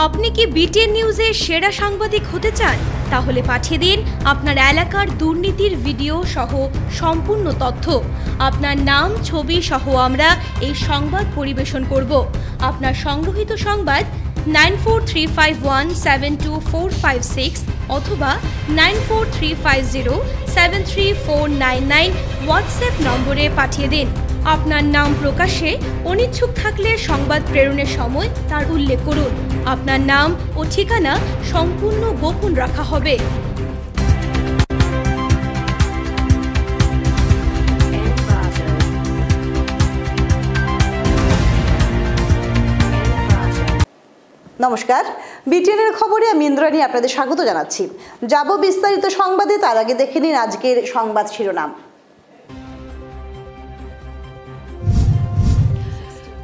আপনি কি বিটিএন নিউজের সেরা সাংবাদিক হতে চান? তাহলে পাঠিয়ে দিন আপনার এলাকার দুর্নীতির ভিডিও সহ সম্পূর্ণ তথ্য। আপনার নাম, ছবি সহ আমরা এই সংবাদ পরিবেশন করব। আপনার সংগ্রহীত সংবাদ 9435172456 অথবা 9435073499 হোয়াটসঅ্যাপ নম্বরে পাঠিয়ে দিন। আপনার নাম প্রকাশে অনিচ্ছুক থাকলে সংবাদ প্রেরণের সময় তার উল্লেখ করুন। আপনার নাম ও ঠিকানা সম্পূর্ণ গোপন রাখা হবে। নমস্কার, বিটিএনের খবরে আমি ইন্দ্রাণী আপনাদের স্বাগত জানাচ্ছি। যাব বিস্তারিত সংবাদে, তার আগে দেখে নিন আজকের সংবাদ শিরোনাম।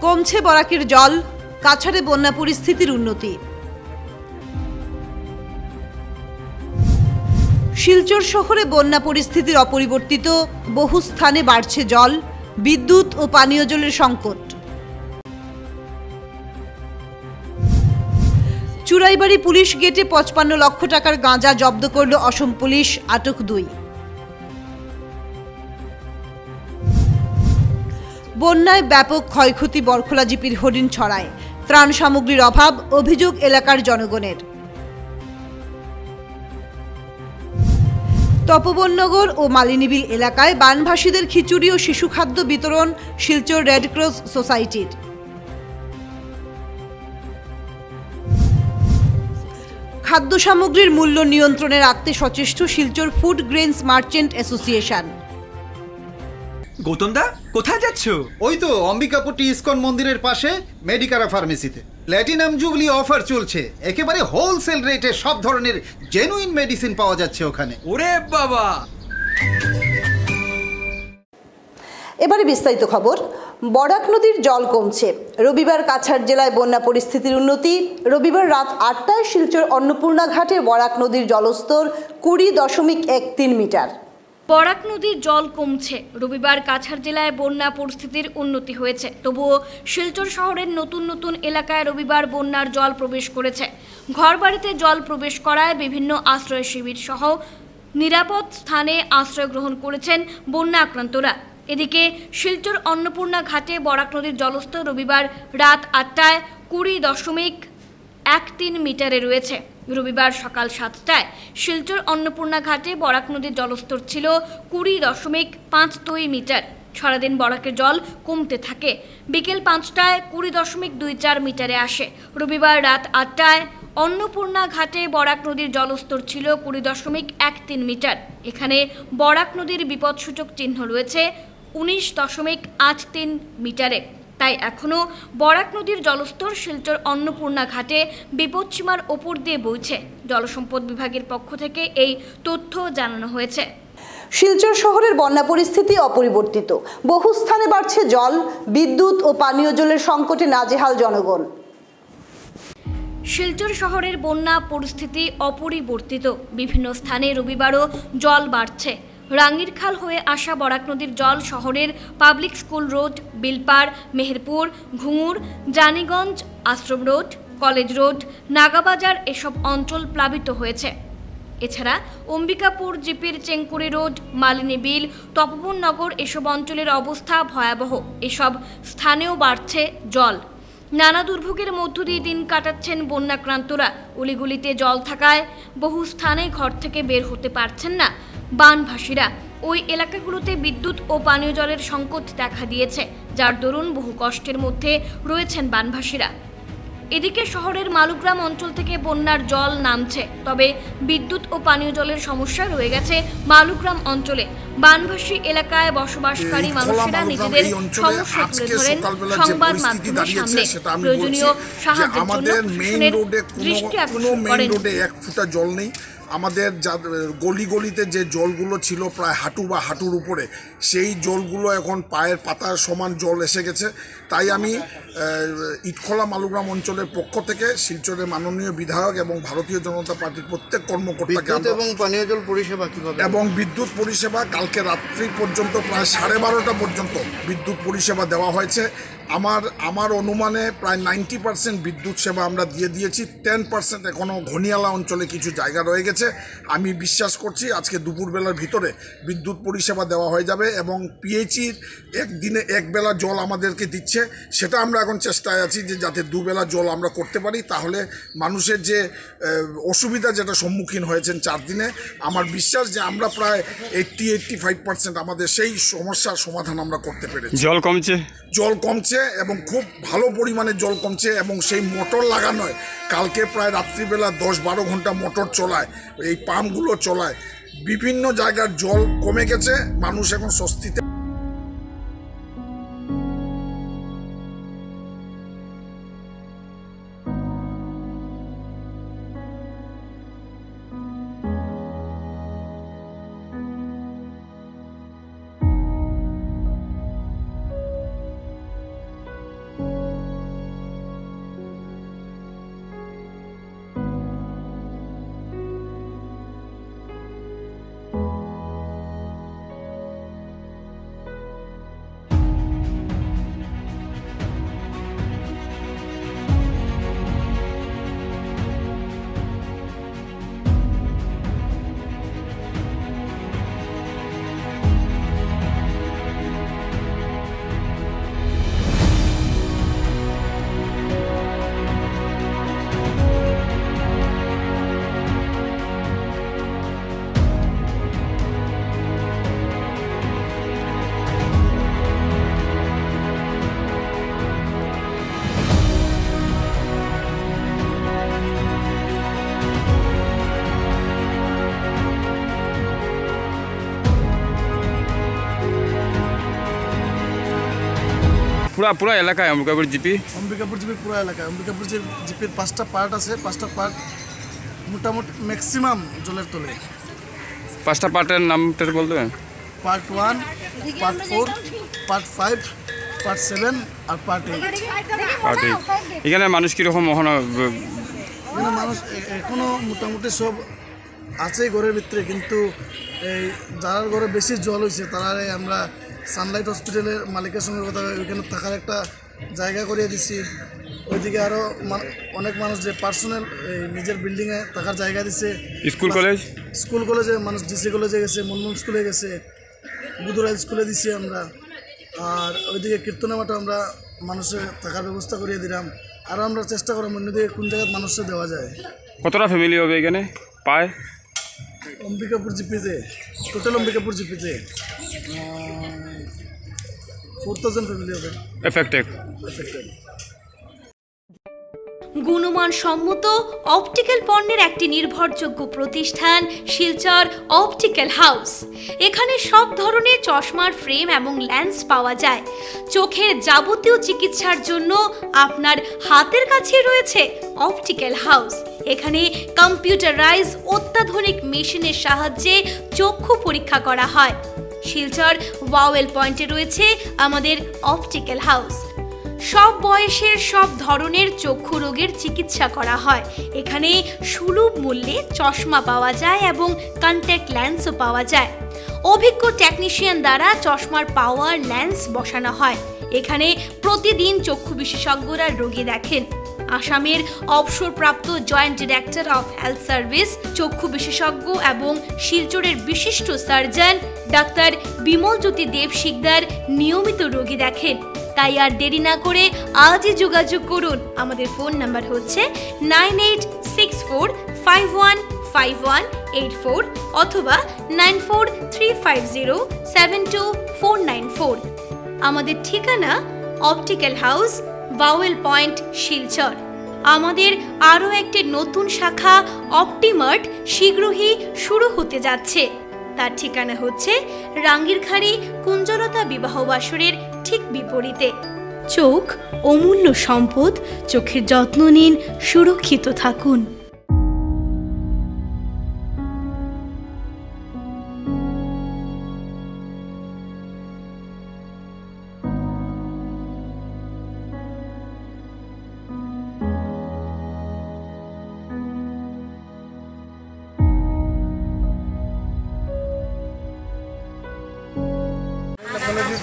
কমছে বরাকের জল, কাছাড়ে বন্যা পরিস্থিতির উন্নতি। শিলচর শহরে বন্যা পরিস্থিতির অপরিবর্তিত, বহু স্থানে বাড়ছে জল, বিদ্যুৎ ও পানীয় জলের সংকট। চুরাইবাড়ি পুলিশ গেটে 55 লক্ষ টাকার গাঁজা জব্দ করল অসম পুলিশ, আটক 2। বন্যায় ব্যাপক ক্ষয়ক্ষতি বরখলা জিপির হরিণ ছড়ায়, ত্রাণ সামগ্রীর অভাব, অভিযোগ এলাকার জনগণের। তপবননগর ও মালিনীবিল এলাকায় বানভাসীদের খিচুড়ি ও শিশু খাদ্য বিতরণ শিলচর রেডক্রস সোসাইটির। খাদ্য সামগ্রীর মূল্য নিয়ন্ত্রণে রাখতে সচেষ্ট Silchar food grains merchant association. Gautam দা, কোথায় যাচ্ছ? ওই তো অম্বিকাপুর টি ইস্কন মন্দিরের পাশে মেডিকারা ফার্মেসিতে প্ল্যাটিনাম জুবলি অফার চলছে। একেবারে হোলসেল রেটে সব ধরনের জেনুইন মেডিসিন পাওয়া যাচ্ছে ওখানে। ওরে বাবা! এবারে বিস্তারিত খবর। বরাক নদীর জল কমছে, রবিবার কাছাড় জেলায় বন্যা পরিস্থিতির উন্নতি। রবিবার রাত 8টায় শিলচর অন্নপূর্ণা ঘাটে বরাক নদীর জলস্তর 20.13 মিটার। বরাক নদীর জল কমছে, রবিবার কাছাড় জেলায় বন্যা পরিস্থিতির উন্নতি হয়েছে। তবুও শিলচর শহরের নতুন নতুন এলাকায় রবিবার বন্যার জল প্রবেশ করেছে। ঘরবাড়িতে জল প্রবেশ করায় বিভিন্ন আশ্রয় শিবির সহ নিরাপদ স্থানে আশ্রয় গ্রহণ করেছেন বন্যা আক্রান্তরা। এদিকে শিলচর অন্নপূর্ণা ঘাটে বরাক নদীর জলস্তর রবিবার রাত 8টায় 20.13 মিটারে রয়েছে। রবিবার সকাল 7টায় শিলচর অন্নপূর্ণা ঘাটে বরাক নদীর জলস্তর ছিল 20.52 মিটার। সারাদিন বরাকের জল কমতে থাকে, বিকেল 5টায় 20.24 মিটারে আসে। রবিবার রাত 8টায় অন্নপূর্ণা ঘাটে বরাক নদীর জলস্তর ছিল 20.13 মিটার। এখানে বরাক নদীর বিপদসূচক চিহ্ন রয়েছে 19.83 মিটারে। তাই এখনও বরাক নদীর জলস্তর শিলচর অন্নপূর্ণা ঘাটে বিপদসীমার ওপর দিয়ে বইছে। জলসম্পদ বিভাগের পক্ষ থেকে এই তথ্য জানানো হয়েছে। শিলচর শহরের বন্যা পরিস্থিতি অপরিবর্তিত, বহু স্থানে বাড়ছে জল, বিদ্যুৎ ও পানীয় জলের সংকটে নাজেহাল জনগণ। শিলচর শহরের বন্যা পরিস্থিতি অপরিবর্তিত, বিভিন্ন স্থানে রবিবারও জল বাড়ছে। রাঙ্গিরখাল হয়ে আসা বরাক নদীর জল শহরের public school road, Bilpar, Meherpur, ঘুঙুর, Janiganj, Ashram road, college road, Nagabazar এসব অঞ্চল প্লাবিত হয়েছে। এছাড়া অম্বিকাপুর জিপির চেঙ্কুরি রোড, মালিনী বিল, তপবননগর এসব অঞ্চলের অবস্থা ভয়াবহ। এসব স্থানেও বাড়ছে জল। নানা দুর্ভোগের মধ্য দিয়ে দিন কাটাচ্ছেন বন্যাক্রান্তরা। অলিগুলিতে জল থাকায় বহু স্থানে ঘর থেকে বের হতে পারছেন না বানভাসীরা। ওই এলাকাগুলোতে বিদ্যুৎ ও পানীয় জলের সংকট দেখা দিয়েছে, যার দরুন বহু কষ্টের মধ্যে রয়েছেন বানভাসীরা। এদিকে শহরের মালুগ্রাম অঞ্চল থেকে বন্যার জল নামছে, তবে বিদ্যুৎ ও পানীয় জলের সমস্যা রয়ে গেছে মালুগ্রাম অঞ্চলে। বানভাসী এলাকায় বসবাসকারী মানুষেরা নিজেদের সমস্যা তুলে ধরেন সংবাদ মাধ্যমের সামনে। প্রয়োজনীয় সাহায্যের জন্য প্রশাসনের দৃষ্টি আকর্ষণ করেন। এক ফুটা জল নেই। আমাদের গলিতে যে জলগুলো ছিল প্রায় হাঁটু বা হাঁটুর উপরে, সেই জলগুলো এখন পায়ের পাতার সমান জল এসে গেছে। তাই আমি ইটখোলা মালুগ্রাম অঞ্চলের পক্ষ থেকে শিলচরের মাননীয় বিধায়ক এবং ভারতীয় জনতা পার্টির প্রত্যেক কর্মকর্তাকে এবং পানীয় জল পরিষেবা কীভাবে এবং বিদ্যুৎ পরিষেবা কালকে রাত্রি পর্যন্ত প্রায় 12:30 পর্যন্ত বিদ্যুৎ পরিষেবা দেওয়া হয়েছে। আমার অনুমানে প্রায় 90% বিদ্যুৎ সেবা আমরা দিয়ে দিয়েছি। 10% এখনও ঘনিয়ালা অঞ্চলে কিছু জায়গা রয়ে গেছে। আমি বিশ্বাস করছি আজকে দুপুরবেলার ভিতরে বিদ্যুৎ পরিষেবা দেওয়া হয়ে যাবে এবং পিএইচির একদিনে একবেলা জল আমাদেরকে দিচ্ছে, সেটা আমরা এখন চেষ্টায় আছি যে যাতে দুবেলা জল আমরা করতে পারি। তাহলে মানুষের যে অসুবিধা যেটা সম্মুখীন হয়েছেন 4 দিনে, আমার বিশ্বাস যে আমরা প্রায় 80-85% আমাদের সেই সমস্যার সমাধান আমরা করতে পেরেছি। জল কমছে এবং খুব ভালো পরিমাণে জল কমছে এবং সেই মোটর লাগানোয় কালকে প্রায় রাত্রিবেলা 10-12 ঘন্টা মোটর চলায়, এই পাম্পগুলো চলায়, বিভিন্ন জায়গার জল কমে গেছে, মানুষ এখন স্বস্তিতে। পুরা এলাকায় অম্বিকাপুর জিপি পুরো এলাকায় অম্বিকাপুর জিপির 5টা পার্ট আছে। 5টা পার্ট মোটামুটি ম্যাক্সিমাম জলের তলে। 5টা পার্টের নামটা বলতে পারেন? পার্ট 1, পার্ট 4, পার্ট 5, পার্ট 7 আর পার্ট 8। এখানে মানুষ কীরকম এখানে মানুষ এখনও মোটামুটি সব আছে ঘরের ভিতরে, কিন্তু এই যার ঘরে বেশি জল হয়েছে তারা আমরা সানলাইট হসপিটালের মালিকের সঙ্গে কথা ওইখানে থাকার একটা জায়গা করিয়ে দিচ্ছি। ওইদিকে আরও অনেক মানুষ যে পার্সোনাল নিজের বিল্ডিংয়ে থাকার জায়গা দিচ্ছে। স্কুল কলেজে মানুষ ডিসি কলেজে গেছে, মনমোহন স্কুলে গেছে, বুধুরাইল স্কুলে দিচ্ছি আমরা। আর ওইদিকে কীর্তনামাটা আমরা মানুষের থাকার ব্যবস্থা করিয়ে দিলাম। আরও আমরা চেষ্টা করলাম অন্যদিকে কোন জায়গায় মানুষকে দেওয়া যায়। কতটা ফ্যামিলি হবে এখানে পায়? অম্বিকাপুর জিপিতে টোটাল অম্বিকাপুর জিপিতে 4000 ফ্যামিলি হবে এফেক্টেড। গুণমান সম্মত অপটিক্যাল পণ্যের একটি নির্ভরযোগ্য প্রতিষ্ঠান শিলচর অপটিক্যাল হাউস। এখানে সব ধরনের চশমার ফ্রেম এবং লেন্স পাওয়া যায়। চোখের যাবতীয় চিকিৎসার জন্য আপনার হাতের কাছে রয়েছে অপটিক্যাল হাউস। এখানে কম্পিউটারাইজ অত্যাধুনিক মেশিনের সাহায্যে চক্ষু পরীক্ষা করা হয়। শিলচর ওয়াওয়েল পয়েন্টে রয়েছে আমাদের অপটিক্যাল হাউস। সব বয়সের সব ধরনের চক্ষু রোগের চিকিৎসা করা হয়। এখানে সুলভ মূল্যে চশমা পাওয়া যায় এবং কন্ট্যাক্ট লেন্সও পাওয়া যায়। অভিজ্ঞ টেকনিশিয়ান দ্বারা চশমার পাওয়ার লেন্স বসানো হয়। এখানে প্রতিদিন চক্ষু বিশেষজ্ঞরা রোগী দেখেন। আসামের অবসরপ্রাপ্ত joint director of health service, চক্ষু বিশেষজ্ঞ এবং শিলচরের বিশিষ্ট সার্জন ডাক্তার বিমল জ্যোতি দেব শিকদার নিয়মিত রোগী দেখেন। তাই আর দেরি না করে আজই যোগাযোগ করুন। আমাদের ফোন নাম্বার হচ্ছে 9864515184 অথবা 9435072494। আমাদের ঠিকানা optical house, Wawel point, Silchar. আমাদের আরও একটি নতুন শাখা অপটিমার্ট শীঘ্রই শুরু হতে যাচ্ছে। তার ঠিকানা হচ্ছে রাঙ্গিরখাড়ি কুঞ্জলতা বিবাহ বাসরের ঠিক বিপরীতে। চোখ অমূল্য সম্পদ, চোখের যত্ন নিন, সুরক্ষিত থাকুন।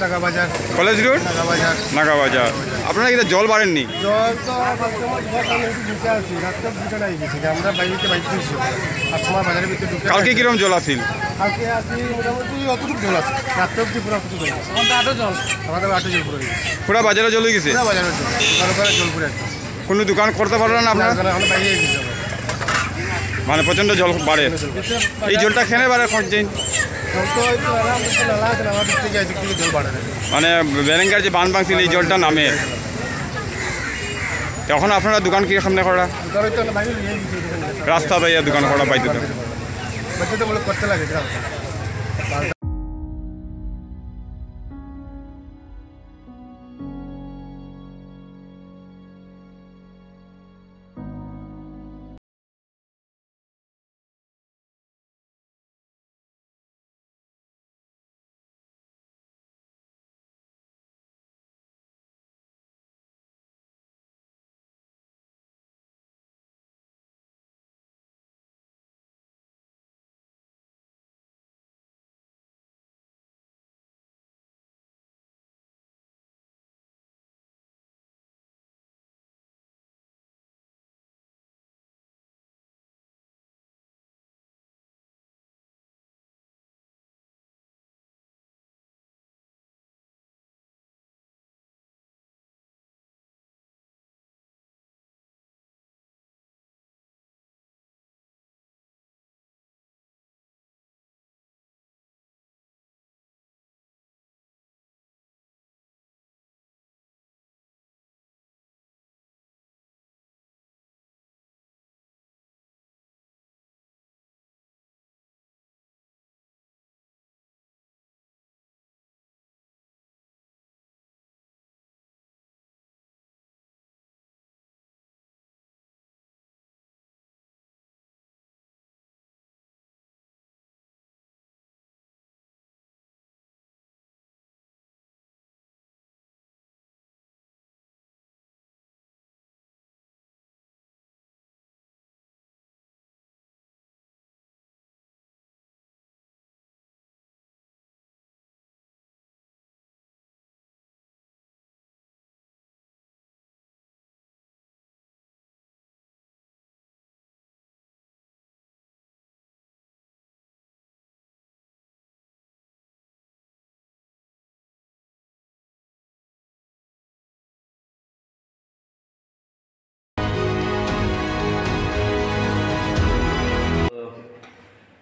নাগাবাজার কলেজ রোড নাগাবাজার নাগাবাজার। আপনারা কিন্তু জল বাড়েননি? জল তো বসে আছি, রাত্রে দুটো নাই গেছি, আমরা বাইরে দিয়েছি আর সময় বাজারের ভিতরে ঢুকে। কালকে কিরম জল আসিল? কালকে আছি মোটামুটি অতটুকু জল আছে, রাত্রে অব্দি পুরো অতটুকু জল আছে। আমাদের আটো জল পড়ে গেছে, পুরা বাজারে জল হয়ে গেছে? পুরো বাজারের জল, দোকানে জল পড়ে একদম। কোনো দোকান করতে পারলেন না আপনারা? এখন বাইরে গেছি মানে প্রচণ্ড জল বাড়ে। এই জলটা খেলে বাড়ে খরচেন? জল তো নালা আছে, নালা দিক থেকে এদিক থেকে জল বাড়ে না। মানে বেরেঙ্গার যে বান ভাঙছিল এই জলটা নামে, তখন আপনারা দোকান কি সামনে করা? দোকানে তো বাইরে নিয়ে গেছি, রাস্তা দিয়ে দোকান করা পাইতে তো বাচ্চা তো বলে করতে লাগে।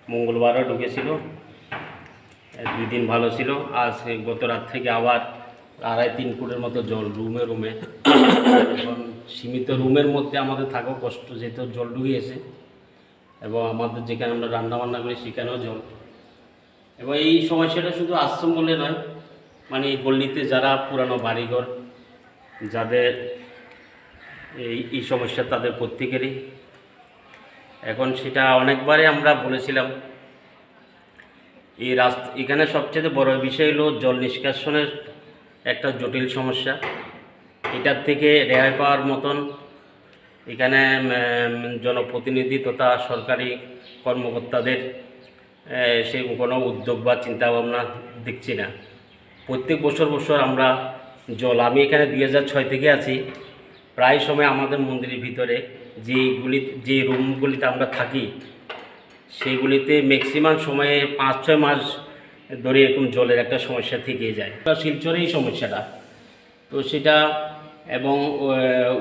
মঙ্গলবারও ঢুকেছিল, 2 দিন ভালো ছিল। আজ গত রাত থেকে আবার 2.5-3 ফুটের মতো জল রুমে রুমে। এখন সীমিত রুমের মধ্যে আমাদের থাকাও কষ্ট, যেহেতু জল ঢুকিয়েছে, এবং আমাদের যেখানে আমরা রান্নাবান্না করি সেখানেও জল। এবং এই সমস্যাটা শুধু আশ্রম বলে নয়, মানে এই গল্লিতে যারা পুরানো বাড়িঘর যাদের এই সমস্যা, তাদের প্রত্যেকেরই। এখন সেটা অনেকবারই আমরা বলেছিলাম। এই এখানে সবচেয়ে বড় বিষয় হলো জল নিষ্কাশনের একটা জটিল সমস্যা। এটার থেকে রেহাই পাওয়ার মতন এখানে জনপ্রতিনিধি তথা সরকারি কর্মকর্তাদের সে কোনো উদ্যোগ বা চিন্তাভাবনা দেখছি না। প্রত্যেক বছর আমরা আমি এখানে 2006 থেকে আছি। প্রায় সময় আমাদের মন্দিরের ভিতরে যে রুমগুলিতে আমরা থাকি সেইগুলিতে ম্যাক্সিমাম সময়ে 5-6 মাস ধরে এরকম জলের একটা সমস্যা থেকে যায়। শিলচরেই সমস্যাটা তো সেটা, এবং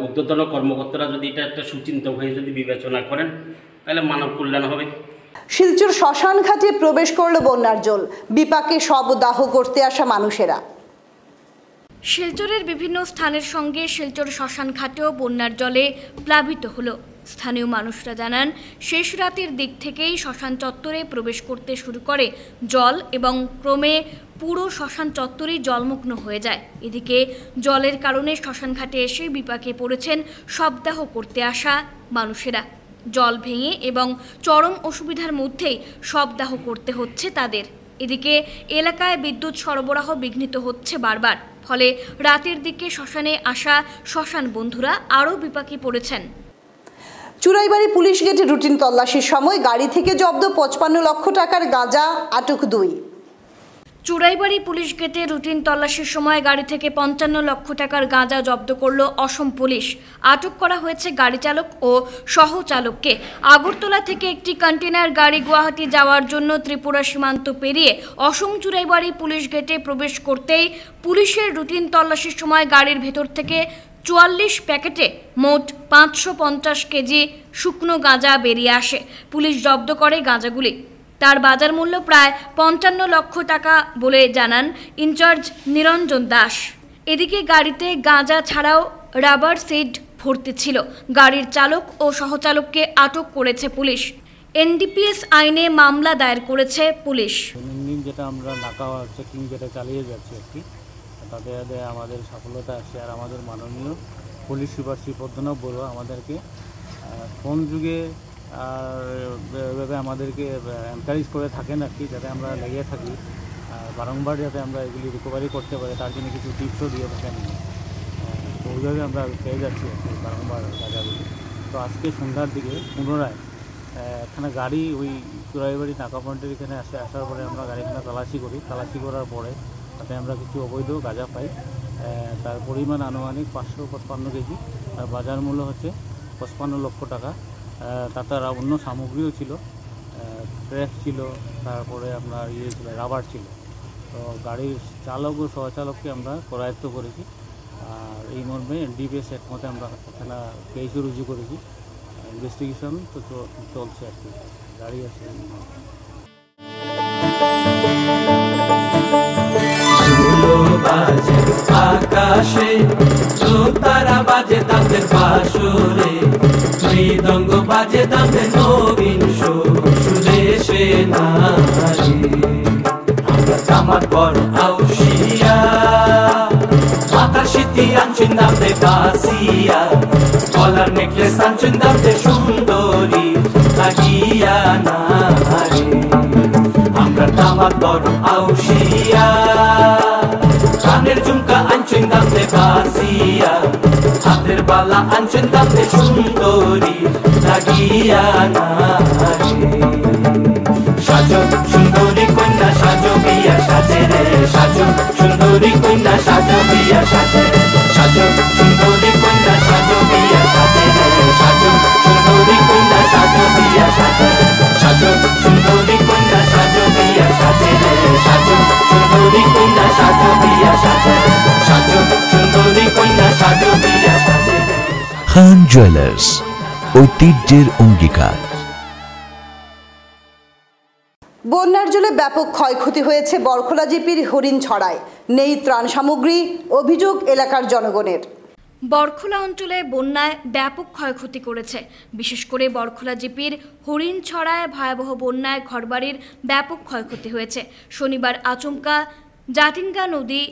ঊর্ধ্বতন কর্মকর্তারা যদি এটা একটা সুচিন্তা হয়ে যদি বিবেচনা করেন তাহলে মানব কল্যাণ হবে। শিলচর শ্মশান ঘাটে প্রবেশ করল বন্যার জল, বিপাকে শব দাহ করতে আসা মানুষেরা। শিলচরের বিভিন্ন স্থানের সঙ্গে শিলচর শ্মশান ঘাটেও বন্যার জলে প্লাবিত হলো। স্থানীয় মানুষরা জানান, শেষ রাতের দিক থেকেই শ্মশান চত্বরে প্রবেশ করতে শুরু করে জল, এবং ক্রমে পুরো শ্মশান চত্বরই জলমগ্ন হয়ে যায়। এদিকে জলের কারণে শ্মশান ঘাটে এসে বিপাকে পড়েছেন শবদাহ করতে আসা মানুষেরা। জল ভেঙে এবং চরম অসুবিধার মধ্যেই শবদাহ করতে হচ্ছে তাদের। এদিকে এলাকায় বিদ্যুৎ সরবরাহ বিঘ্নিত হচ্ছে বারবার, ফলে রাতের দিকে শ্মশানে আসা শ্মশান বন্ধুরা আরও বিপাকে পড়েছেন। চুরাইবাড়ি পুলিশ গেটে রুটিন তল্লাশির সময় গাড়ি থেকে জব্দ 55 লক্ষ টাকার গাঁজা, আটক 2। চুড়াইবাড়ি পুলিশ গেটে রুটিন তল্লাশির সময় গাড়ি থেকে ৫৫ লক্ষ টাকার গাঁজা জব্দ করল অসম পুলিশ। আটক করা হয়েছে গাড়ি চালক ও সহচালককে। আগরতলা থেকে একটি কন্টেনার গাড়ি গুয়াহাটি যাওয়ার জন্য ত্রিপুরা সীমান্ত পেরিয়ে অসম চুড়াইবাড়ি পুলিশ গেটে প্রবেশ করতেই পুলিশের রুটিন তল্লাশির সময় গাড়ির ভেতর থেকে ৪৪ প্যাকেটে মোট ৫৫০ কেজি শুকনো গাঁজা বেরিয়ে আসে। পুলিশ জব্দ করে গাঁজাগুলি। তার বাজার মূল্য প্রায় ৫৫ লক্ষ টাকা বলে জানান ইনচার্জ নিরঞ্জন দাস। এদিকে গাড়িতে গাঁজা ছাড়াও রাবার সিড ভর্তি ছিল। গাড়ির চালক ও সহচালককে আটক করেছে পুলিশ। এনডিপিএস আইনে মামলা দায়ের করেছে পুলিশ। যেটা আমরা নাকা চেকিং যেটা চালিয়ে যাচ্ছি আর কি, তাতে আমাদের সফলতা আসছে। আর আমাদের মাননীয় পুলিশ সুপার শ্রী পদ্মনাভ বড়ুয়া আমাদেরকে ফোন যুগে আর এভাবে আমাদেরকে এনকারেজ করে থাকেন আর কি, যাতে আমরা লেগে থাকি বারংবার, যাতে আমরা এগুলি রিকভারি করতে পারি, তার জন্য কিছু টিপসও দিয়ে থাকেন। তো ওইভাবে আমরা পেয়ে যাচ্ছি আর কি বারংবার জায়গাগুলি। তো আজকে সন্ধ্যার দিকে পুনরায় এখানে গাড়ি ওই চুড়াইবাড়ি নাকা পয়েন্টের এখানে আসার পরে আমরা গাড়িখানে তালাশি করার পরে তাতে আমরা কিছু অবৈধ গাঁজা পাই। তার পরিমাণ আনুমানিক ৫৫৫ কেজি, আর বাজার মূল্য হচ্ছে ৫৫ লক্ষ টাকা। তাতে অন্য সামগ্রীও ছিল, ক্র্যাশ ছিল, তারপরে আপনার ছিল রাবার ছিল। তো গাড়ির চালক ও সহচালককে আমরা করায়ত্ত করেছি। আর এই মর্মে এনডিপিএস অ্যাক্ট মতে আমরা এখানে কেসও রুজু করেছি। ইনভেস্টিগেশন তো চলছে আর কি, গাড়ি আছে। আকাশে তারা বাজে তাদের বাসরে, মৃদঙ্গ বাজে তাদের নবীন সুদেশে নারে। আমরা তামার বড় আউশিয়া, মাথার সিদ্ধি আনছেন দামে বাসিয়া, গলার নেকলেস আনছেন দামে সুন্দরী লাগিয়া নারে। আমরা তামার বড় আউশিয়া, কানের ঝুমকা আনছেন দামে বাসিয়া, হাতের বালা আনছেন দামে সুন্দরী লাগিয়া নারে। সাজো সুন্দরী কন্যা সাজো বিয়া সাজে রে, সাজো সুন্দরী কন্যা সাজো বিয়া সাজে, সাজো সুন্দরী কন্যা সাজো বিয়া সাজে রে, সাজো সুন্দরী কন্যা সাজো বিয়া সাজে, সাজো সুন্দরী কন্যা সাজো বিয়া সাজে রে, সাজো সুন্দরী কন্যা সাজো বিয়া সাজে, সাজো সুন্দরী কন্যা সাজো বিয়া সাজে। খান জুয়েলার্স, ঐতিহ্যের অঙ্গীকার। বন্যার জলে ব্যাপক ক্ষয়ক্ষতি হয়েছে বরখোলা জিপির হরিণছড়ায়। নেই ত্রাণ সামগ্রী, অভিযোগ এলাকার জনগণের। বরখোলা অঞ্চলে বন্যায় ব্যাপক ক্ষয়ক্ষতি করেছে। বিশেষ করে বরখোলা জিপির হরিণছড়ায় ভয়াবহ বন্যায় ঘরবাড়ির ব্যাপক ক্ষয়ক্ষতি হয়েছে। শনিবার আচমকা জাতিঙ্গা নদী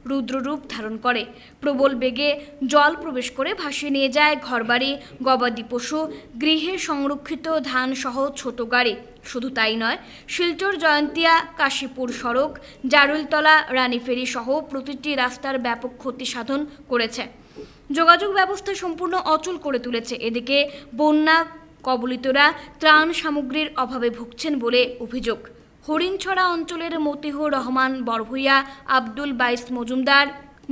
রুদ্ররূপ ধারণ করে। প্রবল বেগে জল প্রবেশ করে ভাসিয়ে নিয়ে যায় ঘরবাড়ি, গবাদি পশু, গৃহে সংরক্ষিত ধান সহ ছোট গাড়ি। শুধু তাই নয়, শিলচর জয়ন্তিয়া কাশীপুর সড়ক, জারুলতলা রানীফেরি সহ প্রতিটি রাস্তার ব্যাপক ক্ষতি সাধন করেছে। যোগাযোগ ব্যবস্থা সম্পূর্ণ অচল করে তুলেছে। এদিকে বন্যা কবলিতরা ত্রাণ সামগ্রীর অভাবে ভুগছেন বলে অভিযোগ। হরিণছড়া অঞ্চলের মতিহুর রহমান বরভূইয়া, আব্দুল বাইস মজুমদার,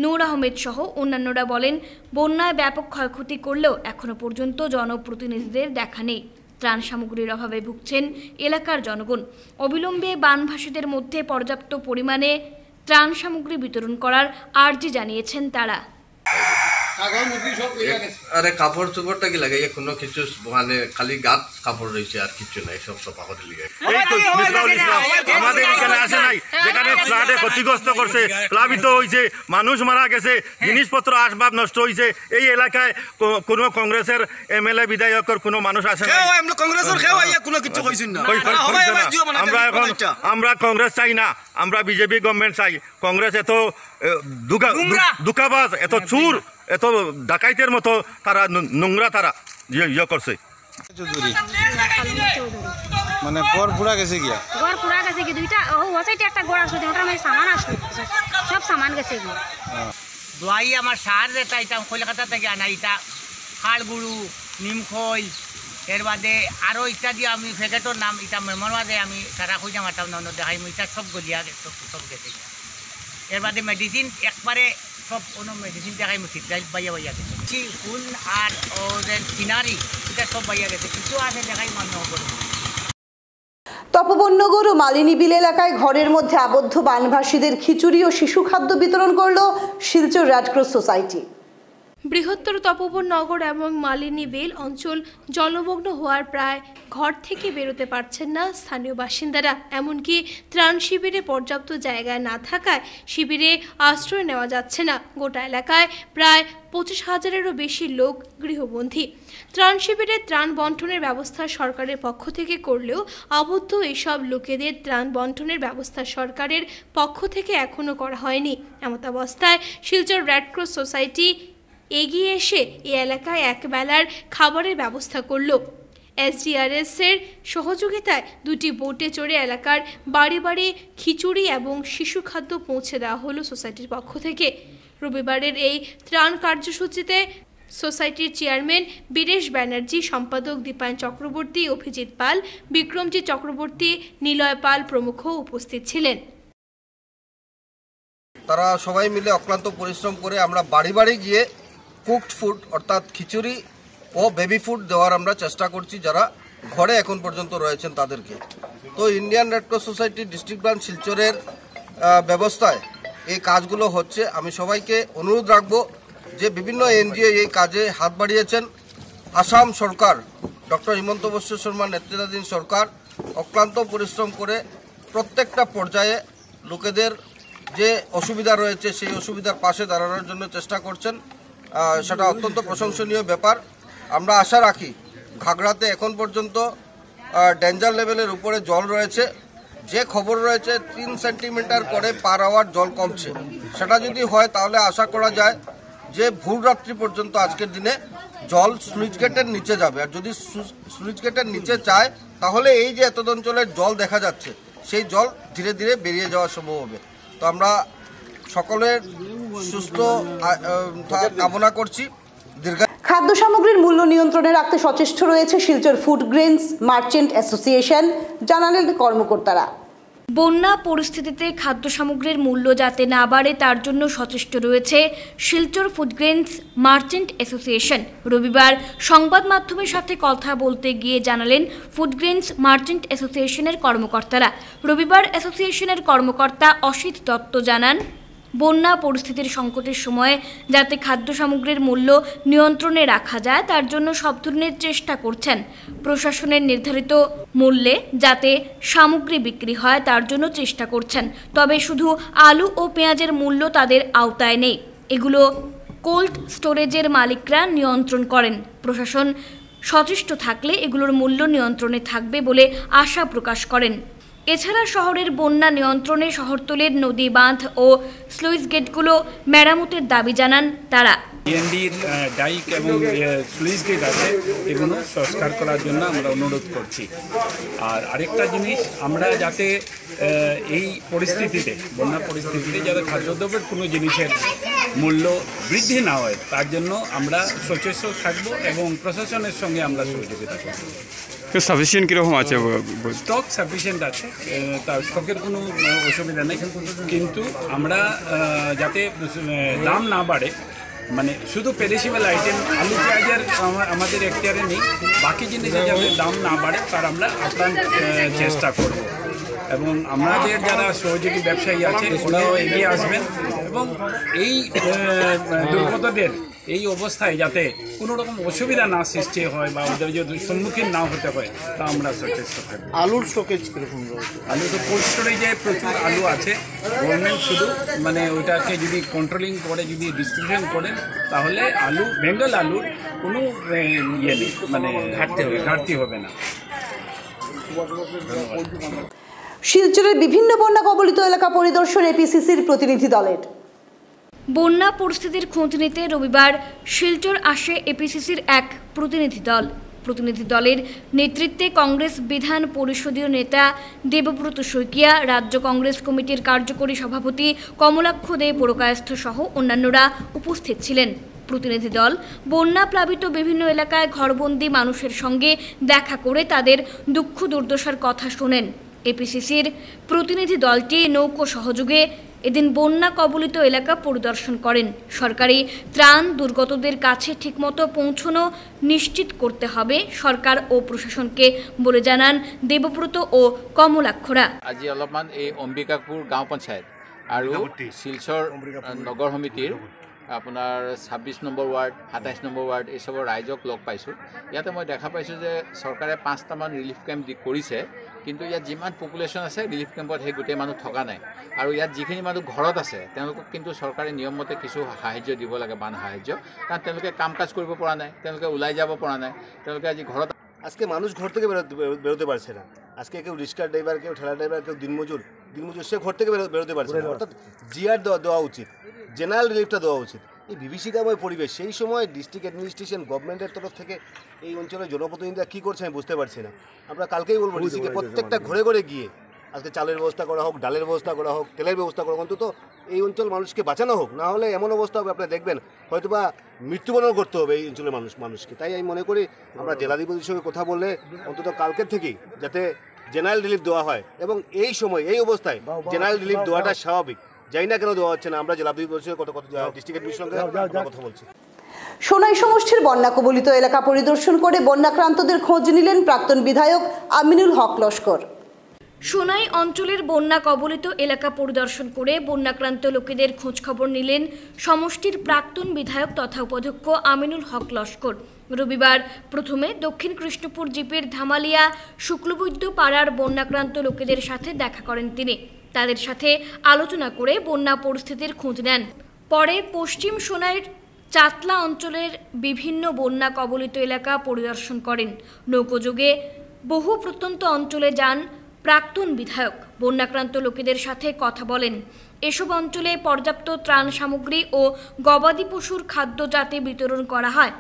নূর আহমেদ সহ অন্যান্যরা বলেন, বন্যায় ব্যাপক ক্ষয়ক্ষতি করলেও এখনো পর্যন্ত জনপ্রতিনিধিদের দেখা নেই। ত্রাণ সামগ্রীর অভাবে ভুগছেন এলাকার জনগণ। অবিলম্বে বানভাসীদের মধ্যে পর্যাপ্ত পরিমাণে ত্রাণ সামগ্রী বিতরণ করার আর্জি জানিয়েছেন তারা। আরে কাপড় চোপড়টা কি লাগে কোনো কিছু মানে খালি গাত কাপড় রয়েছে আর কিছু নাই, সব পাথরের লিগে। আমাদের এখানে আসে নাই, যেখানে ফ্লাডে ক্ষতিগ্রস্ত করছে, প্লাবিত হয়েছে, মানুষ মারা গেছে, জিনিসপত্র আসবাব নষ্ট হয়েছে। এই এলাকায় কোনো কংগ্রেসের এমএলএ বিধায়কের কোনো মানুষ আসে না। আমরা কংগ্রেস চাই না, আমরা বিজেপি গভর্নমেন্ট চাই। কংগ্রেস এত দুকাবাজ, এত চুর, এত ডাকাইতের মতো তারা নোংরা তারা ইয়ে করছে। মানে গড় পুরা গেছে গিয়া, গড় পুরা গেছে কি দুইটা ও ওসাইতে একটা গড় আসলো, ওটার মধ্যে সামান আসলো, সব সামান গেছে গিয়া। দোয়াই আমার সার যেটা এটা কলকাতা থেকে আনা, এটা খাড়গুড়ু, নিমখই, এর বাদে আরও ইত্যাদি আমি প্যাকেটের নাম এটা মেমোর বাদে আমি সারা খুঁজে মারতাম না দেখাই এটা সব গলিয়া সব গেছে এর বাদে মেডিসিন একবারে সব কোনো মেডিসিন দেখাই সিটলাইট বাইয়া গেছে ফুল আর ওদের সিনারি এটা সব বাইয়া গেছে কিছু আছে দেখাই মান্য করে। তপবননগর ও মালিনী বিল এলাকায় ঘরের মধ্যে আবদ্ধ বানভাসীদের খিচুড়ি ও শিশু খাদ্য বিতরণ করল শিলচর রেডক্রস সোসাইটি। বৃহত্তর তপবননগর এবং মালিনী বিল অঞ্চল জলমগ্ন হওয়ার প্রায় ঘর থেকে বেরোতে পারছেন না স্থানীয় বাসিন্দারা। এমনকি ত্রাণ শিবিরে পর্যাপ্ত জায়গায় না থাকায় শিবিরে আশ্রয় নেওয়া যাচ্ছে না। গোটা এলাকায় প্রায় 25,000-এরও বেশি লোক গৃহবন্দী। ত্রাণ শিবিরে ত্রাণ বন্টনের ব্যবস্থা সরকারের পক্ষ থেকে করলেও আবদ্ধ এইসব লোকেদের ত্রাণ বন্টনের ব্যবস্থা সরকারের পক্ষ থেকে এখনও করা হয়নি। এমতাবস্থায় শিলচর রেডক্রস সোসাইটি এগিয়ে এসে এই এলাকায় একবেলার খাবারের ব্যবস্থা করল। SDRS-এর সহযোগিতায় দুটি বোটে চড়ে এলাকার বাড়ি বাড়ি খিচুড়ি এবং শিশু খাদ্য পৌঁছে দেওয়া হলো সোসাইটির পক্ষ থেকে। রবিবারের এই ত্রাণ কার্যসূচিতে সোসাইটির চেয়ারম্যান বীরেশ ব্যানার্জি, সম্পাদক দীপায়ন চক্রবর্তী, অভিজিৎ পাল, বিক্রমজিৎ চক্রবর্তী, নিলয় পাল প্রমুখ উপস্থিত ছিলেন। তারা সবাই মিলে অক্লান্ত পরিশ্রম করে আমরা বাড়ি বাড়ি গিয়ে কুকড ফুড অর্থাৎ খিচুড়ি ও বেবি ফুড দেওয়ার আমরা চেষ্টা করছি যারা ঘরে এখন পর্যন্ত রয়েছেন তাদেরকে। তো Indian Red Cross society district branch শিলচরের ব্যবস্থায় এই কাজগুলো হচ্ছে। আমি সবাইকে অনুরোধ রাখবো যে বিভিন্ন এনজিও এই কাজে হাত বাড়িয়েছেন। আসাম সরকার, ডক্টর হিমন্ত বিশ্ব শর্মা নেতৃত্বাধীন সরকার অক্লান্ত পরিশ্রম করে প্রত্যেকটা পর্যায়ে লোকেদের যে অসুবিধা রয়েছে সেই অসুবিধার পাশে দাঁড়ানোর জন্য চেষ্টা করছেন। সেটা অত্যন্ত প্রশংসনীয় ব্যাপার। আমরা আশা রাখি ঘাগড়াতে এখন পর্যন্ত ডেঞ্জার লেভেলের উপরে জল রয়েছে। যে খবর রয়েছে 3 সেন্টিমিটার করে পার আওয়ার জল কমছে। সেটা যদি হয় তাহলে আশা করা যায় যে ভোররাত্রি পর্যন্ত আজকের দিনে জল স্লুইস গেটের নিচে যাবে। আর যদি স্লুইস গেটের নিচে যায় তাহলে এই যে এত অঞ্চলের জল দেখা যাচ্ছে সেই জল ধীরে ধীরে বেরিয়ে যাওয়া সম্ভব হবে। তো আমরা সকলের সুস্থ কামনা করছি। খাদ্য সামগ্রীর মূল্য নিয়ন্ত্রণে রাখতে সচেষ্ট রয়েছে Silchar food grains merchant association, জানালেন কর্মকর্তারা। বন্যা পরিস্থিতিতে খাদ্য সামগ্রীর মূল্য যাতে না বাড়ে তার জন্য সচেষ্ট রয়েছে Silchar food grains merchant association. রবিবার সংবাদ মাধ্যমের সাথে কথা বলতে গিয়ে জানালেন ফুড গ্রেনস মার্চেন্ট অ্যাসোসিয়েশনের কর্মকর্তারা। রবিবার অ্যাসোসিয়েশনের কর্মকর্তা অসিত দত্ত জানান, বন্যা পরিস্থিতির সংকটের সময়ে যাতে খাদ্য সামগ্রীর মূল্য নিয়ন্ত্রণে রাখা যায় তার জন্য সব ধরনের চেষ্টা করছেন। প্রশাসনের নির্ধারিত মূল্যে যাতে সামগ্রী বিক্রি হয় তার জন্য চেষ্টা করছেন। তবে শুধু আলু ও পেঁয়াজের মূল্য তাদের আওতায় নেই, এগুলো কোল্ড স্টোরেজের মালিকরা নিয়ন্ত্রণ করেন। প্রশাসন সচেষ্ট থাকলে এগুলোর মূল্য নিয়ন্ত্রণে থাকবে বলে আশা প্রকাশ করেন। এছাড়া শহরের বন্যা নিয়ন্ত্রণে শহরতলির নদী বাঁধ ও স্লুইস গেটগুলো মেরামতের দাবি জানান তারা। ডিএনডির ডাইক এবং স্লুইস গেট আছে, এগুলো সংস্কার করার জন্য আমরা অনুরোধ করছি। আর আরেকটা জিনিস, আমরা যাতে এই পরিস্থিতিতে, বন্যা পরিস্থিতিতে যাতে খাদ্যদ্রব্যের কোনো জিনিসের মূল্য বৃদ্ধি না হয় তার জন্য আমরা সচেষ্ট থাকবো এবং প্রশাসনের সঙ্গে আমরা সহযোগিতা করব। সাফিসিয়েন্ট কীরকম আছে? স্টক সাফিসিয়েন্ট আছে, তার স্টকের কোনো অসুবিধা নেই, কিন্তু আমরা যাতে দাম না বাড়ে, মানে শুধু পেরিশেবল আইটেম আলু পেঁয়াজের আমাদের এখতিয়ারে নেই, বাকি জিনিসের যাতে দাম না বাড়ে তার আমরা আপ্রাণ চেষ্টা করব। এবং আমাদের যারা সহযোগী ব্যবসায়ী আছে ওরাও এগিয়ে আসবেন এবং এই দুর্গতদের এই অবস্থায় যাতে কোনো রকম অসুবিধা না সৃষ্টি হয় বা ওদের যদি সম্মুখীন না হতে হয় তা আমরা সচেষ্ট থাকবো। আলুর স্টকেজ কীরকম রয়েছে? আলু তো কোল্ড স্টোরেজে প্রচুর আলু আছে। গভর্নমেন্ট শুধু মানে ওইটাকে যদি কন্ট্রোলিং করে, যদি ডিস্ট্রিবিউশন করেন তাহলে আলু, বেঙ্গল আলুর কোনো ইয়ে নেই, মানে ঘাটতি হবে না। শিলচরের বিভিন্ন বন্যা কবলিত এলাকা পরিদর্শন এপিসিসির প্রতিনিধি দলের। বন্যা পরিস্থিতির খোঁজ নিতে রবিবার শিলচর আসে এপিসিসির এক প্রতিনিধি দল। প্রতিনিধি দলের নেতৃত্বে কংগ্রেস বিধান পরিষদীয় নেতা দেবব্রত শইকিয়া, রাজ্য কংগ্রেস কমিটির কার্যকরী সভাপতি কমলাক্ষ দে পুরকায়স্থ সহ অন্যান্যরা উপস্থিত ছিলেন। প্রতিনিধি দল বন্যা প্লাবিত বিভিন্ন এলাকায় ঘরবন্দি মানুষের সঙ্গে দেখা করে তাদের দুঃখ দুর্দশার কথা শোনেন। এপিসিসির প্রতিনিধি দলটি নৌকো সহযোগে এদিন বন্যা কবলিত এলাকা পরিদর্শন করেন। সরকারি ত্রাণ দুর্গতদের কাছে ঠিকমতো পৌঁছানো নিশ্চিত করতে হবে সরকার ও প্রশাসনকে বলে জানান দেবব্রত ও কমলাক্ষরা। আজি অলপমান এই অম্বিকাপুৰ গাঁও পঞ্চায়ত আৰু শিলচৰ নগৰ সমিতিৰ আপোনাৰ 26 নম্বৰ ৱাৰ্ড 27 নম্বৰ ৱাৰ্ড এইসবৰ ৰাইজক লগ পাইছোঁ। ইয়াতে মই দেখা পাইছোঁ যে চৰকাৰে 5টামান ৰিলিফ কেম্প কৰিছে, কিন্তু ইয়াত যিমান পপুলেশ্যন আছে ৰিলিফ কেম্পত সেই গোটেই মানুহ থকা নাই। আৰু ইয়াত যিখিনি মানুহ ঘৰত আছে তেওঁলোকক কিন্তু চৰকাৰে নিয়মমতে কিছু সাহায্য দিব লাগে, বান সাহায্য, কাৰণ তেওঁলোকে কাম কাজ কৰিব পৰা নাই, তেওঁলোকে ওলাই যাব পৰা নাই, তেওঁলোকে আজি ঘৰত। আজকে মানুষ ঘর থেকে বেরোতে পারছে না। আজকে কেউ রিক্সা ড্রাইভার, কেউ ঠেলা ড্রাইভার, কেউ দিনমজুর সে ঘর থেকে বেরোতে পারছে না। অর্থাৎ জিআর দেওয়া উচিত, জেনারেল রিলিফটা দেওয়া উচিত। এই বিভীষিকাময় পরিবেশ, সেই সময় ডিস্ট্রিক্ট অ্যাডমিনিস্ট্রেশন গভর্নমেন্টের তরফ থেকে এই অঞ্চলের জনপ্রতিনিধিরা কী করছে আমি বুঝতে পারছি না। আমরা কালকেই বলবো ডিস্ট্রিক্টে প্রত্যেকটা ঘরে ঘরে গিয়ে আজকে চালের ব্যবস্থা করা হোক, ডালের ব্যবস্থা করা হোক, তেলের ব্যবস্থা করা হোক, অন্তত এই অঞ্চল মানুষকে বাঁচানো হোক। না হলে এমন অবস্থা হবে আপনারা দেখবেন হয়তোবা মৃত্যুবরণ করতে হবে এই অঞ্চলের মানুষকে। তাই আমি মনে করি আমরা জেলাধিপতির সঙ্গে কথা বললে অন্তত কালকের থেকেই যাতে জেনারেল রিলিফ দেওয়া হয়, এবং এই সময় এই অবস্থায় জেনারেল রিলিফ দেওয়াটা স্বাভাবিক। জানি না কেন দেওয়া হচ্ছে না, আমরা জেলাধিপতির সঙ্গে ডিস্ট্রিক্ট অ্যাডমিনিস্ট্রেশনের সঙ্গে কথা বলছি। সোনাই সমষ্টির বন্যা কবলিত এলাকা পরিদর্শন করে বন্যাক্রান্তদের খোঁজ নিলেন প্রাক্তন বিধায়ক আমিনুল হক লস্কর। সোনাই অঞ্চলের বন্যা কবলিত এলাকা পরিদর্শন করে বন্যাক্রান্ত লোকেদের খোঁজখবর নিলেন সমষ্টির প্রাক্তন বিধায়ক তথা উপাধ্যক্ষ আমিনুল হক লস্কর। রবিবার প্রথমে দক্ষিণ কৃষ্ণপুর জিপির ধামালিয়া শুক্লবৈদ্য পাড়ার বন্যাক্রান্ত লোকেদের সাথে দেখা করেন তিনি। তাদের সাথে আলোচনা করে বন্যা পরিস্থিতির খোঁজ নেন। পরে পশ্চিম সোনাইয়ের চাতলা অঞ্চলের বিভিন্ন বন্যা কবলিত এলাকা পরিদর্শন করেন। নৌকোযোগে বহু প্রত্যন্ত অঞ্চলে যান প্রাক্তন বিধায়ক। বন্যাক্রান্ত লোকেদের সাথে কথা বলেন। এসব অঞ্চলে পর্যাপ্ত ত্রাণ সামগ্রী ও গবাদি পশুর খাদ্য যাতে বিতরণ করা হয়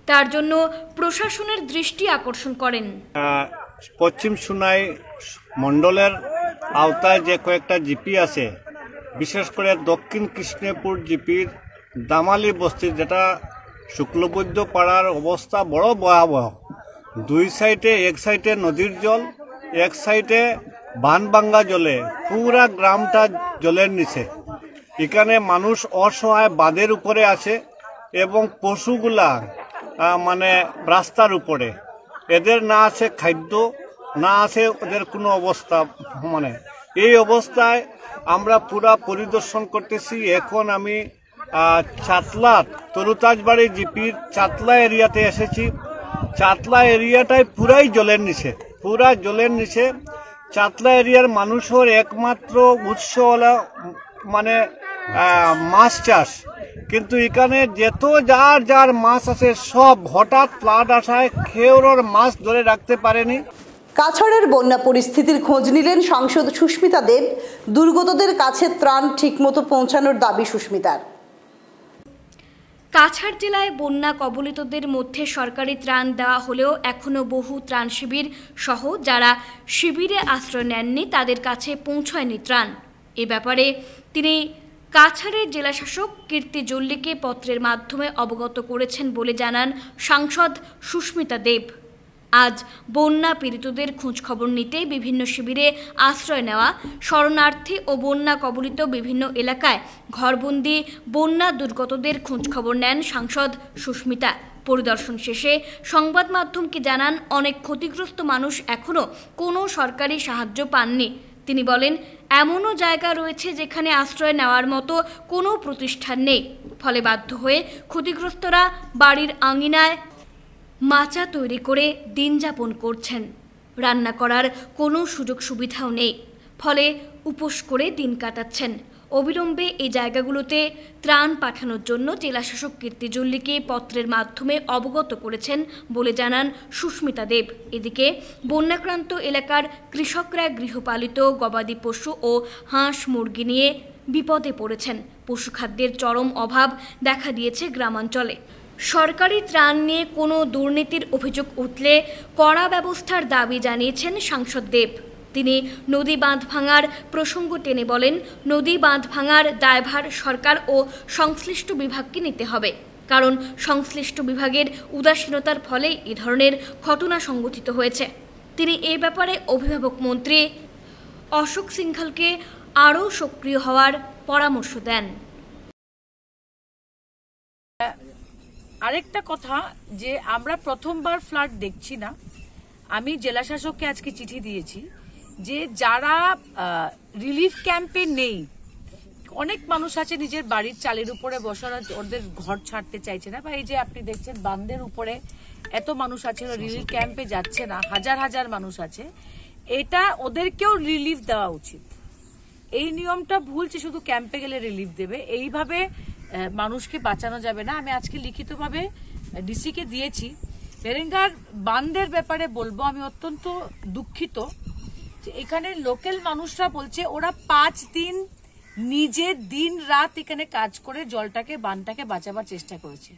তার জন্য প্রশাসনের দৃষ্টি আকর্ষণ করেন। পশ্চিম সোনাই মণ্ডলের আওতায় যে কয়েকটা জিপি আছে, বিশেষ করে দক্ষিণ কৃষ্ণপুর জিপির দামালি বস্তি, যেটা শুক্লবৈদ্য পাড়ার অবস্থা বড় ভয়াবহ। দুই সাইডে, এক সাইডে নদীর জল, এক সাইডে বানভাঙ্গা জলে পুরা গ্রামটা জলের নিচে। এখানে মানুষ অসহায় বাঁধের উপরে আছে এবং পশুগুলা মানে রাস্তার উপরে। এদের না আছে খাদ্য, না আছে ওদের কোনো অবস্থা। মানে এই অবস্থায় আমরা পুরা পরিদর্শন করতেছি। এখন আমি চাতলা তরুতাজবাড়ি জিপির চাতলা এরিয়াতে এসেছি। চাতলা এরিয়াটাই পুরাই জলের নিচে, পুরা জলের নিচে। চাতলা এরিয়ার মানুষের একমাত্র উৎস হলো মানে মাছ চাষ, কিন্তু এখানে যত যার যার মাছ আছে সব হঠাৎ ফ্লাড আসায় খেওর মাছ ধরে রাখতে পারেনি। কাছাড়ের বন্যা পরিস্থিতির খোঁজ নিলেন সাংসদ সুস্মিতা দেব। দুর্গতদের কাছে ত্রাণ ঠিকমতো পৌঁছানোর দাবি সুস্মিতার। কাছাড় জেলায় বন্যা কবলিতদের মধ্যে সরকারি ত্রাণ দেওয়া হলেও এখনও বহু ত্রাণ শিবির সহ যারা শিবিরে আশ্রয় নেননি তাদের কাছে পৌঁছায়নি ত্রাণ। এ ব্যাপারে তিনি কাছাড়ের জেলাশাসক কীর্তি জল্লিকে পত্রের মাধ্যমে অবগত করেছেন বলে জানান সাংসদ সুস্মিতা দেব। আজ বন্যা পীড়িতদের খোঁজখবর নিতে বিভিন্ন শিবিরে আশ্রয় নেওয়া শরণার্থী ও বন্যা কবলিত বিভিন্ন এলাকায় ঘরবন্দি বন্যা দুর্গতদের খোঁজখবর নেন সাংসদ সুস্মিতা। পরিদর্শন শেষে সংবাদ মাধ্যমকে জানান অনেক ক্ষতিগ্রস্ত মানুষ এখনও কোনো সরকারি সাহায্য পাননি। তিনি বলেন এমনও জায়গা রয়েছে যেখানে আশ্রয় নেওয়ার মতো কোনো প্রতিষ্ঠান নেই, ফলে বাধ্য হয়ে ক্ষতিগ্রস্তরা বাড়ির আঙিনায় মাচা তৈরি করে দিন যাপন করছেন। রান্না করার কোনো সুযোগ সুবিধাও নেই, ফলে উপোস করে দিন কাটাচ্ছেন। অবিলম্বে এই জায়গাগুলোতে ত্রাণ পাঠানোর জন্য জেলাশাসক কীর্তি জল্লিকে পত্রের মাধ্যমে অবগত করেছেন বলে জানান সুস্মিতা দেব। এদিকে বন্যাক্রান্ত এলাকার কৃষকরা গৃহপালিত গবাদি পশু ও হাঁস মুরগি নিয়ে বিপদে পড়েছেন। পশুখাদ্যের চরম অভাব দেখা দিয়েছে গ্রামাঞ্চলে। সরকারি ত্রাণ নিয়ে কোনো দুর্নীতির অভিযোগ উঠলে কড়া ব্যবস্থার দাবি জানিয়েছেন সাংসদ দেব। তিনি নদী বাঁধ ভাঙার প্রসঙ্গ টেনে বলেন নদী বাঁধ ভাঙার দায়ভার সরকার ও সংশ্লিষ্ট বিভাগকে নিতে হবে। কারণ সংশ্লিষ্ট বিভাগের উদাসীনতার ফলেই এই ধরনের ঘটনা সংঘটিত হয়েছে। তিনি এই ব্যাপারে অভিভাবক মন্ত্রী অশোক সিংঘলকে আরও সক্রিয় হওয়ার পরামর্শ দেন। আরেকটা কথা যে আমরা প্রথমবার ফ্লাড দেখছি না, আমি জেলা শাসককে আজকে চিঠি দিয়েছি যে যারা রিলিফ ক্যাম্পে নেই, অনেক মানুষ আছে নিজের বাড়ির চালের উপরে বসার, ওদের ঘর ছাড়তে চাইছে না, বা এই যে আপনি দেখছেন বাঁধের উপরে এত মানুষ আছে রিলিফ ক্যাম্পে যাচ্ছে না, হাজার হাজার মানুষ আছে, এটা ওদেরকেও রিলিফ দেওয়া উচিত। এই নিয়মটা ভুল যে শুধু ক্যাম্পে গেলে রিলিফ দেবে, এইভাবে মানুষকে বাঁচানো যাবে না। আমি আজকে লিখিতভাবে ডিসিকে দিয়েছি। বেরেঙ্গার বাঁধের ব্যাপারে বলবো, আমি অত্যন্ত দুঃখিত যে এখানে লোকাল মানুষরা বলছে ওরা 5 দিন নিজে দিন রাত এখানে কাজ করে জলটাকে বাঁধটাকে বাঁচাবার চেষ্টা করেছে,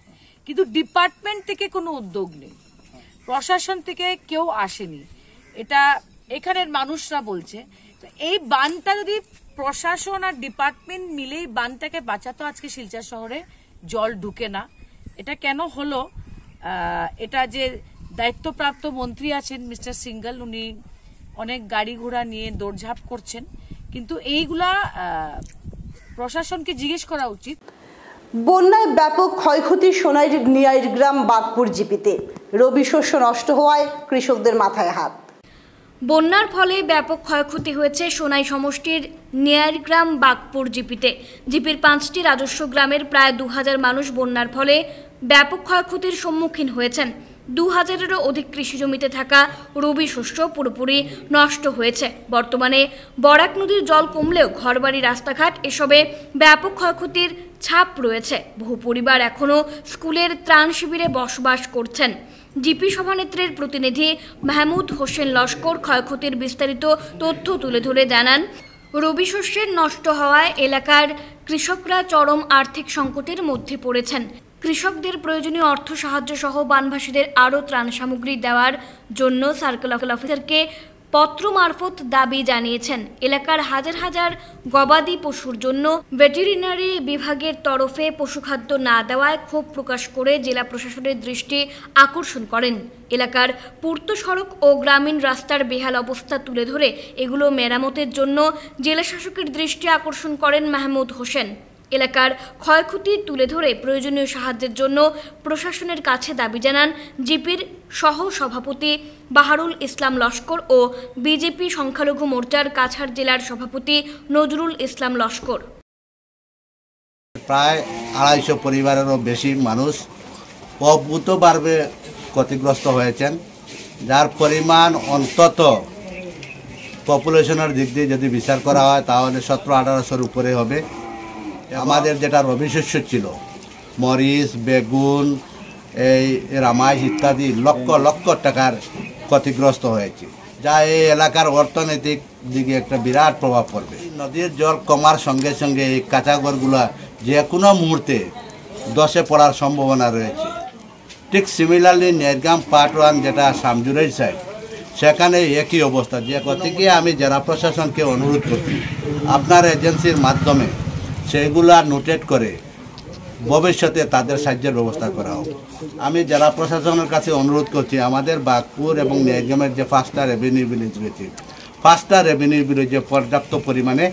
কিন্তু ডিপার্টমেন্ট থেকে কোনো উদ্যোগ নেই, প্রশাসন থেকে কেউ আসেনি, এটা এখানের মানুষরা বলছে। তো এই বাঁধটা যদি প্রশাসন আর ডিপার্টমেন্ট মিলেই বাঁধটাকে বাঁচাতো, আজকে শিলচর শহরে জল ঢুকে না। এটা কেন হলো? এটা যে দায়িত্বপ্রাপ্ত মন্ত্রী আছেন মিস্টার সিংঘল, উনি অনেক গাড়ি ঘোড়া নিয়ে দৌড়ঝাঁপ করছেন, কিন্তু এইগুলা প্রশাসনকে জিজ্ঞেস করা উচিত। বন্যায় ব্যাপক ক্ষয়ক্ষতি সোনাইর নিয়াইর গ্রাম বাগপুর জিপিতে, রবি শস্য নষ্ট হওয়ায় কৃষকদের মাথায় হাত। বন্যার ফলে ব্যাপক ক্ষয়ক্ষতি হয়েছে সোনাই সমষ্টির নিয়ারগ্রাম বাগপুর জিপিতে। জিপির 5টি রাজস্ব গ্রামের প্রায় 2000 মানুষ বন্যার ফলে ব্যাপক ক্ষয়ক্ষতির সম্মুখীন হয়েছেন। 2000-এরও অধিক কৃষি জমিতে থাকা রবি শস্য পুরোপুরি নষ্ট হয়েছে। বর্তমানে বরাক নদীর জল কমলেও ঘরবাড়ি, রাস্তাঘাট এসবে ব্যাপক ক্ষয়ক্ষতির ছাপ রয়েছে। বহু পরিবার এখনও স্কুলের ত্রাণ শিবিরে বসবাস করছেন। জিপি সভানেত্রীর প্রতিনিধি মাহমুদ হোসেন লস্কর ক্ষয়ক্ষতির বিস্তারিত তথ্য তুলে ধরে জানান, রবি শস্যের নষ্ট হওয়ায় এলাকার কৃষকরা চরম আর্থিক সংকটের মধ্যে পড়েছেন। কৃষকদের প্রয়োজনীয় অর্থ সাহায্য সহ বানভাসীদের আরও ত্রাণ সামগ্রী দেওয়ার জন্য সার্কেল অফিসারকে পত্র মারফত দাবি জানিয়েছেন। এলাকার হাজার হাজার গবাদি পশুর জন্য ভেটেরিনারি বিভাগের তরফে পশুখাদ্য না দেওয়ায় ক্ষোভ প্রকাশ করে জেলা প্রশাসনের দৃষ্টি আকর্ষণ করেন। এলাকার পূর্ত সড়ক ও গ্রামীণ রাস্তার বেহাল অবস্থা তুলে ধরে এগুলো মেরামতের জন্য জেলা শাসকের দৃষ্টি আকর্ষণ করেন মাহমুদ হোসেন। এলাকার ক্ষয়ক্ষতি তুলে ধরে প্রয়োজনীয় সাহায্যের জন্য প্রশাসনের কাছে দাবি জানান জিপির সহ সভাপতি বাহারুল ইসলাম লস্কর ও বিজেপি সংখ্যালঘু মোর্চার কাছাড় জেলার সভাপতি নজরুল ইসলাম লস্কর। প্রায় 250 পরিবারেরও বেশি মানুষ অভূতভাবে ক্ষতিগ্রস্ত হয়েছেন, যার পরিমাণ অন্তত পপুলেশনের দিক দিয়ে যদি বিচার করা হয় তাহলে 1700-1800-এর উপরে হবে। আমাদের যেটা রবি শস্য ছিল, মরিচ, বেগুন, এই রামাইশ ইত্যাদি লক্ষ লক্ষ টাকার ক্ষতিগ্রস্ত হয়েছে, যা এই এলাকার অর্থনৈতিক দিকে একটা বিরাট প্রভাব পড়বে। নদীর জল কমার সঙ্গে সঙ্গে এই কাঁচা ঘরগুলো যে কোনো মুহূর্তে ধসে পড়ার সম্ভাবনা রয়েছে। ঠিক সিমিলারলি নেরগাম পার্ট 1 যেটা সামজুরের সাইড, সেখানে একই অবস্থা। যে গতিকে আমি জেলা প্রশাসনকে অনুরোধ করছি আপনার এজেন্সির মাধ্যমে সেগুলা নোটেট করে ভবিষ্যতে তাদের সাহায্যের ব্যবস্থা করা হোক। আমি জেলা প্রশাসনের কাছে অনুরোধ করছি আমাদের বাগপুর এবং নিয়ারগ্রামের যে 5টা রেভিনিউ ভিলেজ রয়েছে, 5টা রেভিনিউ ভিলেজে পর্যাপ্ত পরিমাণে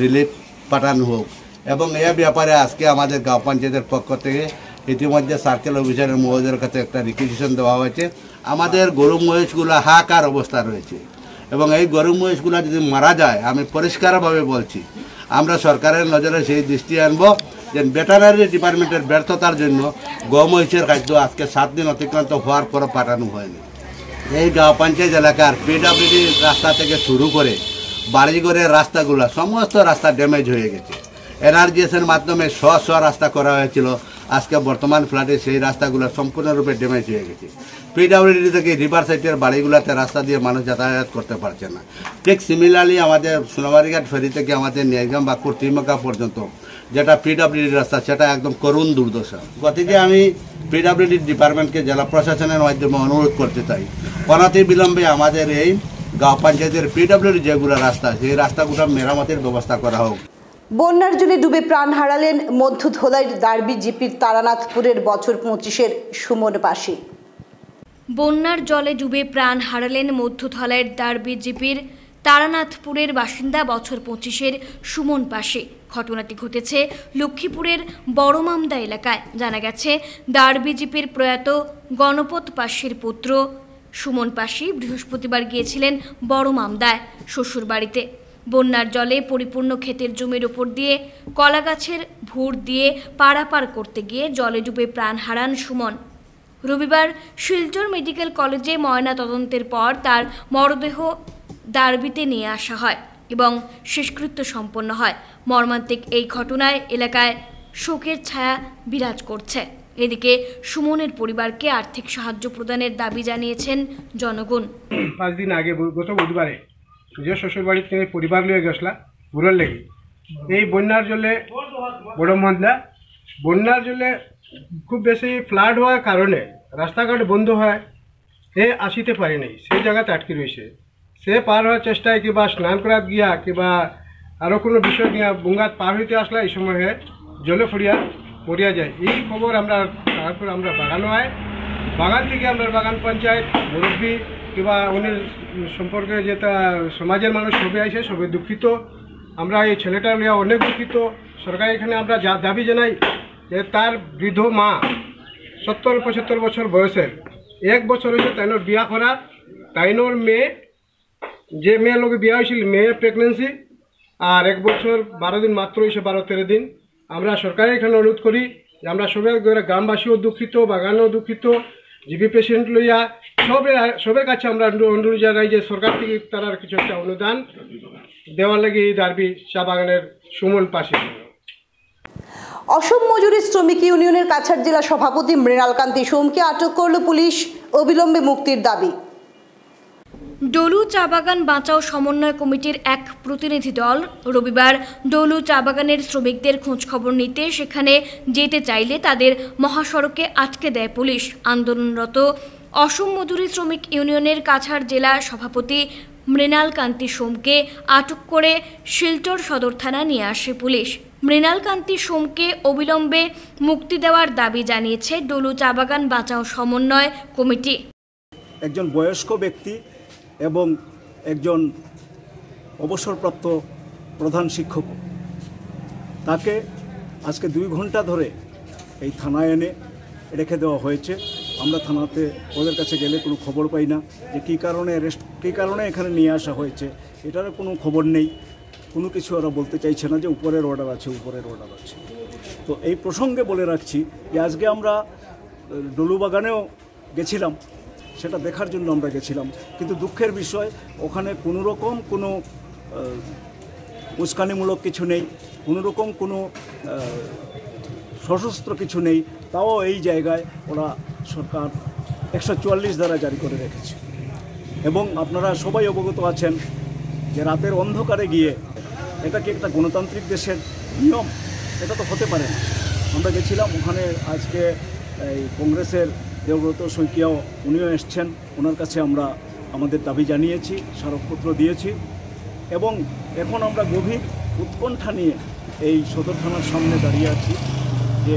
রিলিফ পাঠানো হোক। এবং এ ব্যাপারে আজকে আমাদের গাঁও পঞ্চায়েতের পক্ষ থেকে ইতিমধ্যে সার্কেল অফিসারের মহোদয়ের কাছে একটা রিকুইজিশন দেওয়া হয়েছে। আমাদের গরু মহিষগুলো হাহাকার অবস্থা রয়েছে এবং এই গরু মহিষগুলো যদি মারা যায়, আমি পরিষ্কারভাবে বলছি আমরা সরকারের নজরে সেই দৃষ্টি আনব যে ভেটেরিনারি ডিপার্টমেন্টের ব্যর্থতার জন্য গো মহিষের খাদ্য আজকে 7 দিন অতিক্রান্ত হওয়ার পরও পাঠানো হয়নি। এই গাঁও পঞ্চায়েত এলাকার পিডব্লিউডি রাস্তা থেকে শুরু করে বাড়িঘরের রাস্তাগুলো সমস্ত রাস্তা ড্যামেজ হয়ে গেছে। এনআরজিএসের মাধ্যমে 100 রাস্তা করা হয়েছিল, আজকে বর্তমান ফ্লাডে সেই রাস্তাগুলো সম্পূর্ণরূপে ড্যামেজ হয়ে গেছে। পিডব্লিউডি থেকে রিভার সাইডের বাড়িগুলোতে রাস্তা দিয়ে মানুষ যাতায়াত করতে পারছে না। ঠিক সিমিলারলি আমাদের সোনাবাড়িঘাট ফেরি থেকে আমাদের নিয়ারগ্রাম বাগপুর ত্রিমকা পর্যন্ত যেটা পিডব্লিউডি রাস্তা, সেটা একদম করুণ দুর্দশা। গতিকে আমি পিডব্লিউডি ডিপার্টমেন্টকে জেলা প্রশাসনের মাধ্যমে অনুরোধ করতে চাই, অনতি বিলম্বে আমাদের এই গাঁও পঞ্চায়েতের পিডব্লিউডি যেগুলো রাস্তা, সেই রাস্তাগুলো মেরামতের ব্যবস্থা করা হোক। বন্যার জলে ডুবে প্রাণ হারালেন মধ্য ধলাইয়ের ডার্বি জিপির তারানাথপুরের বছর 25-এর সুমন পাশি। বন্যার জলে ডুবে প্রাণ হারালেন মধ্য ধলাইয়ের ডার্বি জিপির তারানাথপুরের বাসিন্দা বছর 25-এর সুমন পাশি। ঘটনাটি ঘটেছে লক্ষ্মীপুরের বড়মামদা এলাকায়। জানা গেছে ডার্বি জিপির প্রয়াত গণপত পাশির পুত্র সুমন পাশি বৃহস্পতিবার গিয়েছিলেন বড়মামদায় শ্বশুর বাড়িতে। বন্যার জলে পরিপূর্ণ ক্ষেতের জমির উপর দিয়ে কলাগাছের ভুর দিয়ে পারাপার করতে গিয়ে জলে ডুবে প্রাণ হারান সুমন। রবিবার শিলচর মেডিকেল কলেজে ময়না তদন্তের পর তার মরদেহ ডার্বিতে নিয়ে আসা হয় এবং শেষকৃত্য সম্পন্ন হয়। মর্মান্তিক এই ঘটনায় এলাকায় শোকের ছায়া বিরাজ করছে। এদিকে সুমনের পরিবারকে আর্থিক সাহায্য প্রদানের দাবি জানিয়েছেন জনগণ। 5 দিন আগে গত বুধবারে যে শ্বশুর বাড়িতে পরিবার লিয়ে গেছলা ঘুরার লেগে এই বন্যার জলে বন্যার জলে খুব বেশি ফ্লাড হওয়ার কারণে রাস্তাঘাট বন্ধ হয়, এ আসিতে পারে নাই, সেই জায়গাতে আটকে রয়েছে। সে পার হওয়ার চেষ্টায় কিংবা স্নান করাত গিয়া কিংবা আরও কোনো বিষয় নিয়ে বুঙ্গাত পার হইতে আসলা এই সময় জলে পড়িয়া যায়। এই খবর তারপর আমরা বাগানো হয়, বাগান থেকে আমরা বাগান পঞ্চায়েত মুরব্বী কিংবা উনি সম্পর্কে যেটা সমাজের মানুষ সবে আইসে সবে দুঃখিত। আমরা এই ছেলেটা নিয়ে অনেক দুঃখিত। সরকার এখানে আমরা দাবি জানাই যে তার বৃদ্ধ মা 70-75 বছর বয়সের, 1 বছর হয়েছে তাইনোর বিয়া করা, তাইনোর মেয়ে যে মেয়ের লোকে বিয়া হয়েছিল মেয়ে প্রেগনেন্সি, আর 1 বছর 12 দিন মাত্র হয়েছে, 12-13 দিন। আমরা সরকারের এখানে অনুরোধ করি যে আমরা সবাই গ্রামবাসীও দুঃখিত, বাগানও দুঃখিত, জিবি পেশেন্ট লইয়া সবের কাছে আমরা অনুরোধ জানাই যে সরকার থেকে তারা কিছু একটা অনুদান দেওয়ার লাগে এই ডার্বি চা বাগানের সুমন পাশে। অসম মজুরি শ্রমিক ইউনিয়নের কাছাড় জেলা সভাপতি মৃণালকান্তি সোমকে আটক করল পুলিশ, অবিলম্বে মুক্তির দাবি। ডলু চা বাগান বাঁচাও সমন্বয় কমিটির এক প্রতিনিধি দল রবিবার ডলু চা বাগানের শ্রমিকদের খোঁজ খবর নিতে সেখানে যেতে চাইলে তাদের মহাসড়কে আটকে দেয় পুলিশ। আন্দোলনরত অসম মজুরি শ্রমিক ইউনিয়নের কাছাড় জেলা সভাপতি মৃণালকান্তি সোমকে আটক করে শিলচর সদর থানা নিয়ে আসে পুলিশ। মৃণালকান্তি সোমকে অবিলম্বে মুক্তি দেওয়ার দাবি জানিয়েছে ডলু চা বাগান বাঁচাও সমন্বয় কমিটি। একজন বয়স্ক ব্যক্তি এবং একজন অবসরপ্রাপ্ত প্রধান শিক্ষক, তাকে আজকে 2 ঘন্টা ধরে এই থানায় এনে রেখে দেওয়া হয়েছে। আমরা থানাতে ওদের কাছে গেলে কোনো খবর পাই না যে কী কারণে এখানে নিয়ে আসা হয়েছে, এটারও কোনো খবর নেই, কোনো কিছু ওরা বলতে চাইছে না যে উপরের অর্ডার আছে। তো এই প্রসঙ্গে বলে রাখছি যে আজকে আমরা ডলু বাগানেও গেছিলাম, সেটা দেখার জন্য আমরা গেছিলাম, কিন্তু দুঃখের বিষয় ওখানে কোনো রকম কোনো উস্কানিমূলক কিছু নেই, কোনো রকম কোনো সশস্ত্র কিছু নেই। তাও এই জায়গায় ওরা সরকার 144 ধারা জারি করে রেখেছে। এবং আপনারা সবাই অবগত আছেন যে রাতের অন্ধকারে গিয়ে, এটা কি একটা গণতান্ত্রিক দেশের নিয়ম? এটা তো হতে পারে না। আমরা গেছিলাম ওখানে, আজকে এই কংগ্রেসের দেবব্রত শইকিয়াও উনিও এসছেন, ওনার কাছে আমরা আমাদের দাবি জানিয়েছি, স্মারকপত্র দিয়েছি এবং এখন আমরা গভীর উৎকণ্ঠা নিয়ে এই সদর থানার সামনে দাঁড়িয়ে আছি যে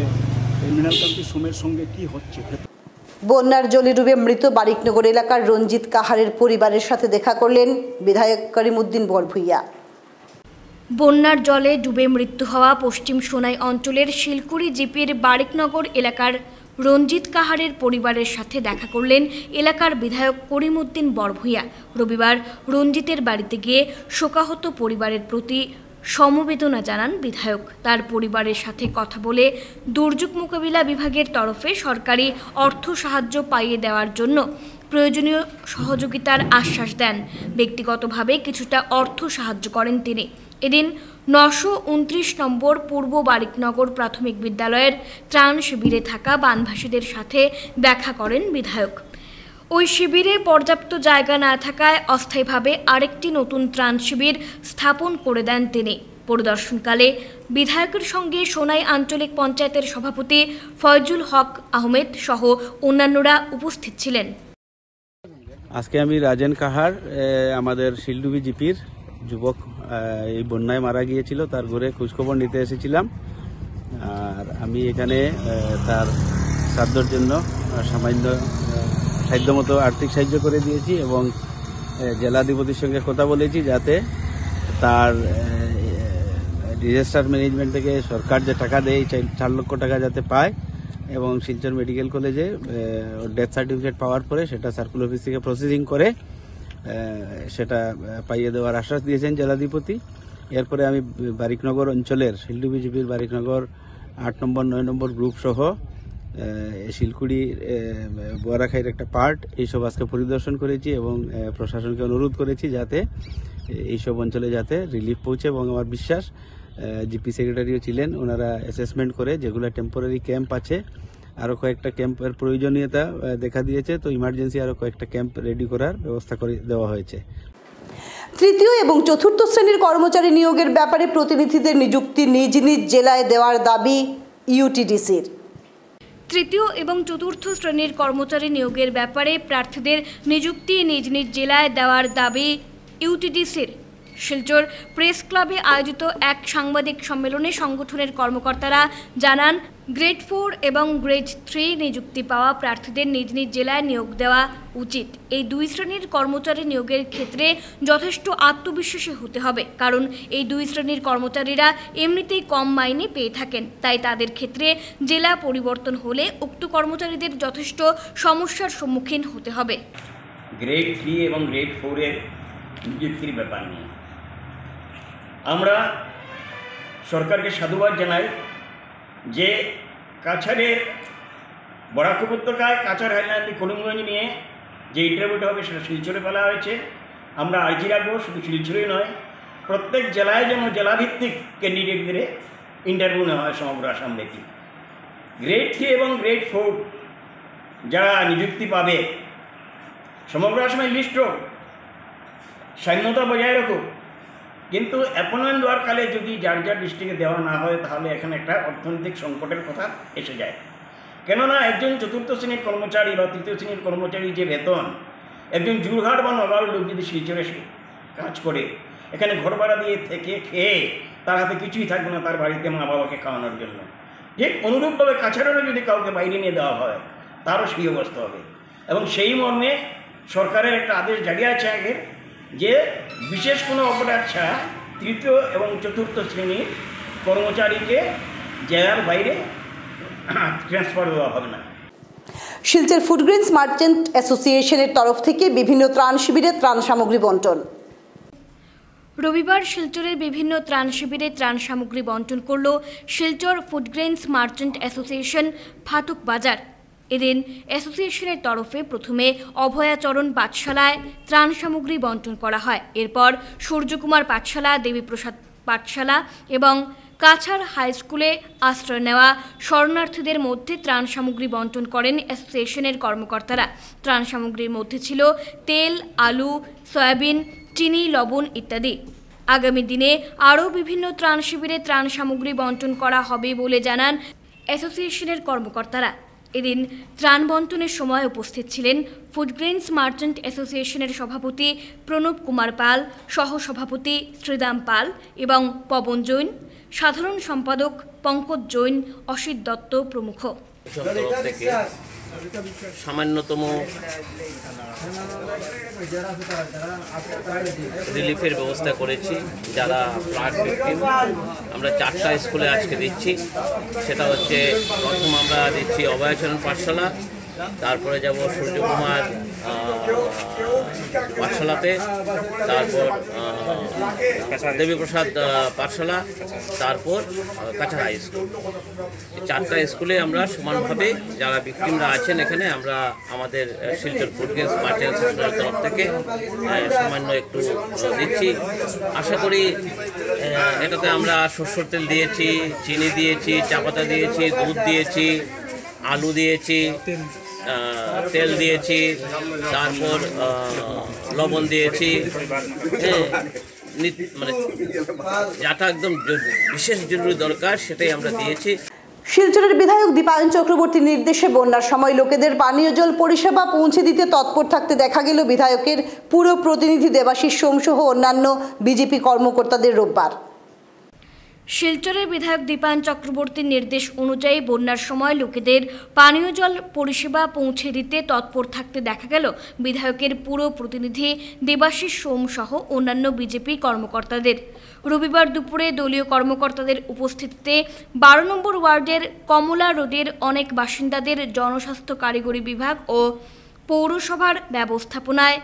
এই মৃণালকান্তি সোমের সঙ্গে কি হচ্ছে। বন্যার জলে ডুবে মৃত বারিকনগর এলাকার রঞ্জিত কাহারের পরিবারের সাথে দেখা করলেন বিধায়ক করিমউদ্দিন বরভূইয়া। বন্যার জলে ডুবে মৃত্যু হওয়া পশ্চিম সোনাই অঞ্চলের শিলকুড়ি জিপির বারিকনগর এলাকার রঞ্জিত কাহারের পরিবারের সাথে দেখা করলেন এলাকার বিধায়ক করিমউদ্দিন বরভূইয়া। রবিবার রঞ্জিতের বাড়িতে গিয়ে শোকাহত পরিবারের প্রতি সমবেদনা জানান বিধায়ক। তার পরিবারের সাথে কথা বলে দুর্যোগ মোকাবিলা বিভাগের তরফে সরকারি অর্থ সাহায্য পাইয়ে দেওয়ার জন্য প্রয়োজনীয় সহযোগিতার আশ্বাস দেন। ব্যক্তিগতভাবে কিছুটা অর্থ সাহায্য করেন তিনি। এদিন 929 নম্বর পূর্ব বারিকনগর প্রাথমিক বিদ্যালয়ের ত্রাণ শিবিরে থাকা বানভাসীদের সাথে দেখা করেন বিধায়ক। ওই শিবিরে পর্যাপ্ত জায়গা না থাকায় অস্থায়ীভাবে আরেকটি নতুন ত্রাণ শিবির স্থাপন করে দেন তিনি। পরিদর্শনকালে বিধায়কের সঙ্গে সোনাই আঞ্চলিক পঞ্চায়েতের সভাপতি ফয়জুল হক আহমেদ সহ অন্যান্যরা উপস্থিত ছিলেন। আজকে আমি রাজেন কাহার, আমাদের শিলডুবি জিপির যুবক এই বন্যায় মারা গিয়েছিল, তার ঘরে খোঁজখবর নিতে এসেছিলাম। আর আমি এখানে তার শ্রাদ্ধর জন্য সামান্য সাধ্যমতো আর্থিক সাহায্য করে দিয়েছি এবং জেলাধিপতির সঙ্গে কথা বলেছি যাতে তার ডিজাস্টার ম্যানেজমেন্ট থেকে সরকার যে টাকা দেয় 4 লক্ষ টাকা যাতে পায় এবং শিলচর মেডিকেল কলেজে ডেথ সার্টিফিকেট পাওয়ার পরে সেটা সার্কুল অফিস থেকে প্রসেসিং করে সেটা পাইয়ে দেওয়ার আশ্বাস দিয়েছেন জেলাধিপতি। এরপরে আমি বারিকনগর অঞ্চলের শিল্ডু বিজেপির বারিকনগর 8 নম্বর 9 নম্বর গ্রুপ সহ শিলকুড়ি বোয়ারাখাইয়ের একটা পার্ট এইসব আজকে পরিদর্শন করেছি এবং প্রশাসনকে অনুরোধ করেছি যাতে এইসব অঞ্চলে যাতে রিলিফ পৌঁছে এবং আমার বিশ্বাস জিপি সেক্রেটারিও ছিলেন, ওনারা অ্যাসেসমেন্ট করে যেগুলো টেম্পোরারি ক্যাম্প আছে আরও কয়েকটা ক্যাম্পের প্রয়োজনীয়তা দেখা দিয়েছে, তো ইমার্জেন্সি আরও কয়েকটা ক্যাম্প রেডি করার ব্যবস্থা করে দেওয়া হয়েছে। তৃতীয় এবং চতুর্থ শ্রেণীর কর্মচারী নিয়োগের ব্যাপারে প্রতিনিধিদের নিযুক্তি নিজ নিজ জেলায় দেওয়ার দাবি ইউটিডিসির। তৃতীয় এবং চতুর্থ শ্রেণীর কর্মচারী নিয়োগের ব্যাপারে প্রার্থীদের নিযুক্তি নিজ নিজ জেলায় দেওয়ার দাবি ইউটিডিসির। শিলচর প্রেস ক্লাবে আয়োজিত এক সাংবাদিক সম্মেলনে সংগঠনের কর্মকর্তারা জানান, গ্রেড 4 এবং গ্রেড 3 নিযুক্তি পাওয়া প্রার্থীদের নিজ নিজ জেলায় নিয়োগ দেওয়া উচিত। এই 2 শ্রেণীর কর্মচারী নিয়োগের ক্ষেত্রে যথেষ্ট আত্মবিশ্বাসী হতে হবে, কারণ এই 2 শ্রেণীর কর্মচারীরা এমনিতেই কম মাইনে পেয়ে থাকেন, তাই তাদের ক্ষেত্রে জেলা পরিবর্তন হলে উক্ত কর্মচারীদের যথেষ্ট সমস্যার সম্মুখীন হতে হবে। গ্রেড 3 এবং গ্রেড 4 এর নিযুক্তির ব্যাপার নিয়ে আমরা সরকারকে সাধুবাদ জানাই যে কাছাড়ের বরাক উপত্যকায় কাছাড় হাইলাকান্দি করিমগঞ্জ নিয়ে যে ইন্টারভিউটা হবে সেটা শিলচরে ফেলা হয়েছে। আমরা আর্জি রাখবো শুধু শিলচরেই নয়, প্রত্যেক জেলায় যেন জেলাভিত্তিক ক্যান্ডিডেটদের ইন্টারভিউ নেওয়া হয় সমগ্র আসাম ব্যাপী। গ্রেড 3 এবং গ্রেড 4 যারা নিযুক্তি পাবে সমগ্র আসামে লিস্ট হোক, স্বাধীনতা বজায় রাখুক, কিন্তু অ্যাপয়েন্টমেন্ট দেওয়ার কালে যদি যার যার ডিস্ট্রিক্টে দেওয়া না হয় তাহলে এখানে একটা অর্থনৈতিক সংকটের কথা এসে যায়। কেননা একজন চতুর্থ শ্রেণীর কর্মচারী বা তৃতীয় শ্রেণীর কর্মচারী যে বেতন, একজন জোরহাট বা নগাঁওর লোক যদি শিলচরে কাজ করে এখানে ঘর ভাড়া দিয়ে থেকে খেয়ে তার হাতে কিছুই থাকবে না তার বাড়িতে মা বাবাকে খাওয়ানোর জন্য, ঠিক অনুরূপভাবে কাছাড়েরও যদি কাউকে বাইরে নিয়ে দেওয়া হয় তারও সেই অবস্থা হবে। এবং সেই মর্মে সরকারের একটা আদেশ জারি আছে আগের, যে বিশেষ কোনো অপরাধ ছাড়া তৃতীয় এবং চতুর্থ শ্রেণীর কর্মচারীকে জেলার বাইরে ট্রান্সফার দেওয়া হবে না। শিলচর ফুডগ্রেনস মার্চেন্ট অ্যাসোসিয়েশনের তরফ থেকে বিভিন্ন ত্রাণ শিবিরে ত্রাণ সামগ্রী বন্টন। রবিবার শিলচরের বিভিন্ন ত্রাণ শিবিরে ত্রাণ সামগ্রী বন্টন করল শিলচর ফুডগ্রেনস মার্চেন্ট অ্যাসোসিয়েশন ফাটক বাজার। এদিন অ্যাসোসিয়েশনের তরফে প্রথমে অভয়াচরণ পাঠশালায় ত্রাণ সামগ্রী বন্টন করা হয়। এরপর সূর্যকুমার পাঠশালা, দেবীপ্রসাদ পাঠশালা এবং কাছাড় হাই স্কুলে আশ্রয় নেওয়া শরণার্থীদের মধ্যে ত্রাণ সামগ্রী বন্টন করেন অ্যাসোসিয়েশনের কর্মকর্তারা। ত্রাণ সামগ্রীর মধ্যে ছিল তেল, আলু, সয়াবিন, চিনি, লবণ ইত্যাদি। আগামী দিনে আরও বিভিন্ন ত্রাণ শিবিরে ত্রাণ সামগ্রী বন্টন করা হবে বলে জানান অ্যাসোসিয়েশনের কর্মকর্তারা। এদিন ত্রাণ বন্টনের সময় উপস্থিত ছিলেন ফুডগ্রেনস মার্চেন্ট অ্যাসোসিয়েশনের সভাপতি প্রণব কুমার পাল, সহসভাপতি শ্রীদাম পাল এবং পবন জৈন, সাধারণ সম্পাদক পঙ্কজ জৈন, অসিত দত্ত প্রমুখ। সামান্যতম রিলিফের ব্যবস্থা করেছি যারা ফ্লাড ভিকটিম। আমরা 4টা স্কুলে আজকে দিচ্ছি। সেটা হচ্ছে প্রথম আমরা দিচ্ছি অভয়াচরণ পাঠশালা, তারপরে যাব সূর্যকুমার পাঠশালাতে, তারপর দেবীপ্রসাদ পাঠশালা, তারপর কাছাড় হাই স্কুল। 4টা স্কুলে আমরা সমানভাবে যারা ভিকটিমরা আছেন এখানে আমরা আমাদের শিলচর ফুডগ্রেনস মার্চেন্ট অ্যাসোসিয়েশনের তরফ থেকে সামান্য একটু দিচ্ছি। আশা করি এটাতে আমরা সরষের তেল দিয়েছি, চিনি দিয়েছি, চা পাতা দিয়েছি, দুধ দিয়েছি, আলু দিয়েছি, তেল দিয়েছি, তারপর লবণ দিয়েছি, মানে যাটা একদম বিশেষ জরুরি দরকার সেটাই আমরা দিয়েছি। শিলচরের বিধায়ক দীপায়ন চক্রবর্তীর নির্দেশে বন্যার সময় লোকেদের পানীয় জল পরিষেবা পৌঁছে দিতে তৎপর থাকতে দেখা গেল বিধায়কের পুরো প্রতিনিধি দেবাশিস সোম সহ অন্যান্য বিজেপি কর্মকর্তাদের রোববার। শিলচরের বিধায়ক দীপায়ন চক্রবর্তীর নির্দেশ অনুযায়ী বন্যার সময় লোকেদের পানীয় জল পরিষেবা পৌঁছে দিতে তৎপর থাকতে দেখা গেল বিধায়কের পুরো প্রতিনিধি দেবাশিস সোম সহ অন্যান্য বিজেপি কর্মকর্তাদের। রবিবার দুপুরে দলীয় কর্মকর্তাদের উপস্থিতিতে 12 নম্বর ওয়ার্ডের কমলা রোডের অনেক বাসিন্দাদের জনস্বাস্থ্য কারিগরি বিভাগ ও পৌরসভার ব্যবস্থাপনায়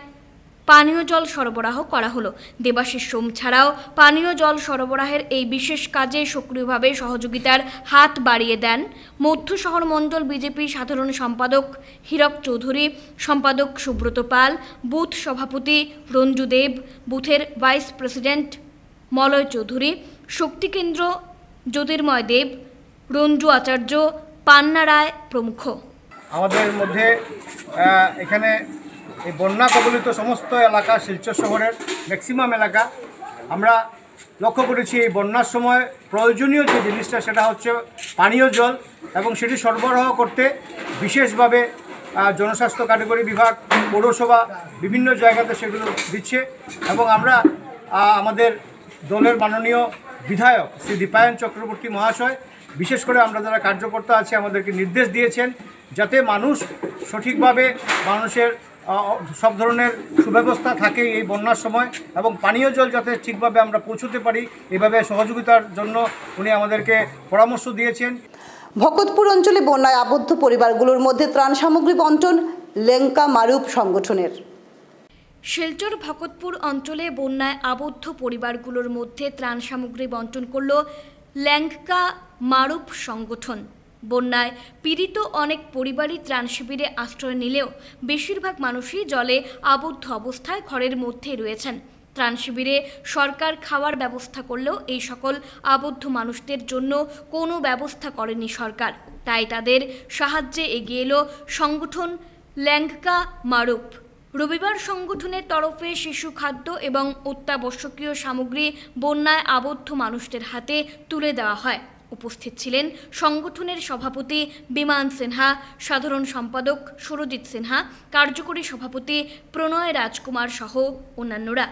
পানীয় জল সরবরাহ করা হলো। দেবাশিস সোম ছাড়াও পানীয় জল সরবরাহের এই বিশেষ কাজে সক্রিয়ভাবে সহযোগিতার হাত বাড়িয়ে দেন মধ্য শহর মণ্ডল বিজেপি সাধারণ সম্পাদক হীরক চৌধুরী, সম্পাদক সুব্রত পাল, বুথ সভাপতি রঞ্জু দেব, বুথের ভাইস প্রেসিডেন্ট মলয় চৌধুরী, শক্তি কেন্দ্র জ্যোতির্ময় দেব, রঞ্জু আচার্য, পান্না রায় প্রমুখ। আমাদের মধ্যে এখানে এই বন্যা কবলিত সমস্ত এলাকা, শিলচর শহরের ম্যাক্সিমাম এলাকা আমরা লক্ষ্য করেছি এই বন্যার সময় প্রয়োজনীয় যে জিনিসটা সেটা হচ্ছে পানীয় জল, এবং সেটি সরবরাহ করতে বিশেষভাবে জনস্বাস্থ্য কারিগরি বিভাগ, পৌরসভা বিভিন্ন জায়গাতে সেগুলো দিচ্ছে। এবং আমরা আমাদের দলের মাননীয় বিধায়ক শ্রী দীপায়ন চক্রবর্তী মহাশয়, বিশেষ করে আমরা যারা কার্যকর্তা আছে আমাদেরকে নির্দেশ দিয়েছেন যাতে মানুষ সঠিকভাবে মানুষের সব ধরনের সুব্যবস্থা থাকে এই বন্যার সময়, এবং পানীয় জল যাতে ঠিকভাবে আমরা পৌঁছতে পারি এভাবে সহযোগিতার জন্য উনি আমাদেরকে পরামর্শ দিয়েছেন। ভকতপুর অঞ্চলে বন্যায় আবদ্ধ পরিবারগুলোর মধ্যে ত্রাণ সামগ্রী বন্টন লেঙ্কা মারুপ সংগঠনের। শিলচর ভকতপুর অঞ্চলে বন্যায় আবদ্ধ পরিবারগুলোর মধ্যে ত্রাণ সামগ্রী বন্টন করল লেঙ্কা মারুপ সংগঠন। বন্যায় পীড়িত অনেক পরিবারই ত্রাণ শিবিরে আশ্রয় নিলেও বেশিরভাগ মানুষই জলে আবদ্ধ অবস্থায় ঘরের মধ্যেই রয়েছেন। ত্রাণ শিবিরে সরকার খাওয়ার ব্যবস্থা করলেও এই সকল আবদ্ধ মানুষদের জন্য কোনো ব্যবস্থা করেনি সরকার। তাই তাদের সাহায্যে এগিয়ে এলো সংগঠন লেঙ্কা মারুপ। রবিবার সংগঠনের তরফে শিশু খাদ্য এবং অত্যাবশ্যকীয় সামগ্রী বন্যায় আবদ্ধ মানুষদের হাতে তুলে দেওয়া হয়। উপস্থিত ছিলেন সংগঠনের সভাপতি বিমান সিনহা, সাধারণ সম্পাদক সুরজিৎ সিনহা, কার্যকরী সভাপতি প্রণয় রাজকুমার সহ অন্যান্যরা।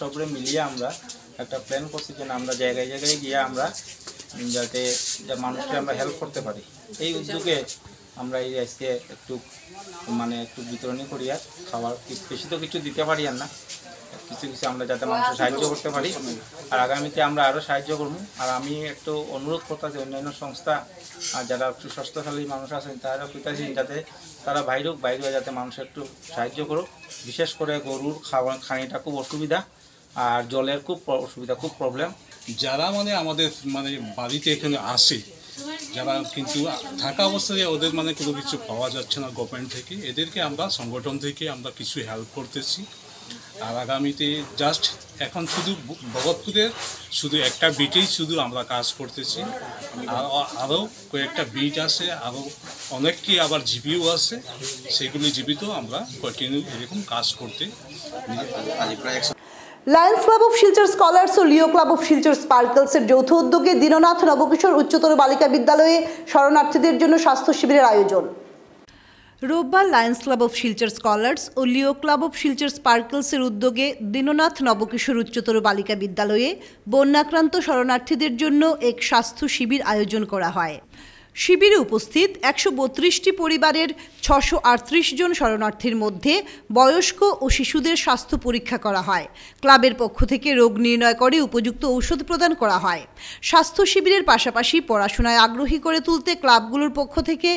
সবরে মিলিয়ে আমরা একটা প্ল্যান করছি যে আমরা জায়গায় জায়গায় গিয়ে আমরা যাতে মানুষকে আমরা হেল্প করতে পারি। এই উদ্যোগে আমরা এই আজকে একটু বিতরণী করি, আর খাবার বেশি তো কিছু দিতে পারি আর না, কিছু কিছু আমরা যাতে মানুষের সাহায্য করতে পারি, আর আগামীতে আমরা আরও সাহায্য করবো। আর আমি একটু অনুরোধ করতেছি অন্যান্য সংস্থা আর যারা একটু স্বাস্থ্যশালী মানুষ আছেন তারা কইতাছি যাতে তারা বাইরে যাতে মানুষের একটু সাহায্য করুক। বিশেষ করে গরুর খানিটা খুব অসুবিধা, আর জলের খুব অসুবিধা, খুব প্রবলেম। যারা আমাদের বাড়িতে এখানে আসে, যারা কিন্তু থাকা অবস্থায় ওদের কোনো কিছু পাওয়া যাচ্ছে না গভর্নমেন্ট থেকে, এদেরকে আমরা সংগঠন থেকে আমরা কিছু হেল্প করতেছি। আর আগামীতে জাস্ট এখন শুধু ভগতপুরের শুধু একটা বিটেই শুধু আমরা কাজ করতেছি, আর আরও কয়েকটা বিট আছে, আরও অনেককে আবার জিপিও আছে, সেগুলি জীবিত আমরা কন্টিনিউ এরকম কাজ করতে। Lions club of Silchar scholars ও লিও ক্লাব অফ শিলচর স্পার্কলসের যৌথ উদ্যোগে দীননাথ নবকিশোর উচ্চতর বালিকা বিদ্যালয়ে শরণার্থীদের জন্য স্বাস্থ্য শিবিরের আয়োজন। রোববার lions club of Silchar scholars ও লিও ক্লাব অফ শিলচর স্পার্কলসের উদ্যোগে দীননাথ নবকিশোর উচ্চতর বালিকা বিদ্যালয়ে বন্যাক্রান্ত শরণার্থীদের জন্য এক স্বাস্থ্য শিবির আয়োজন করা হয়। শিবিরে উপস্থিত 132টি পরিবারের 638 জন শরণার্থীর মধ্যে বয়স্ক ও শিশুদের স্বাস্থ্য পরীক্ষা করা হয়। ক্লাবের পক্ষ থেকে রোগ নির্ণয় করে উপযুক্ত ঔষধ প্রদান করা হয়। স্বাস্থ্য শিবিরের পাশাপাশি পড়াশোনায় আগ্রহী করে তুলতে ক্লাবগুলোর পক্ষ থেকে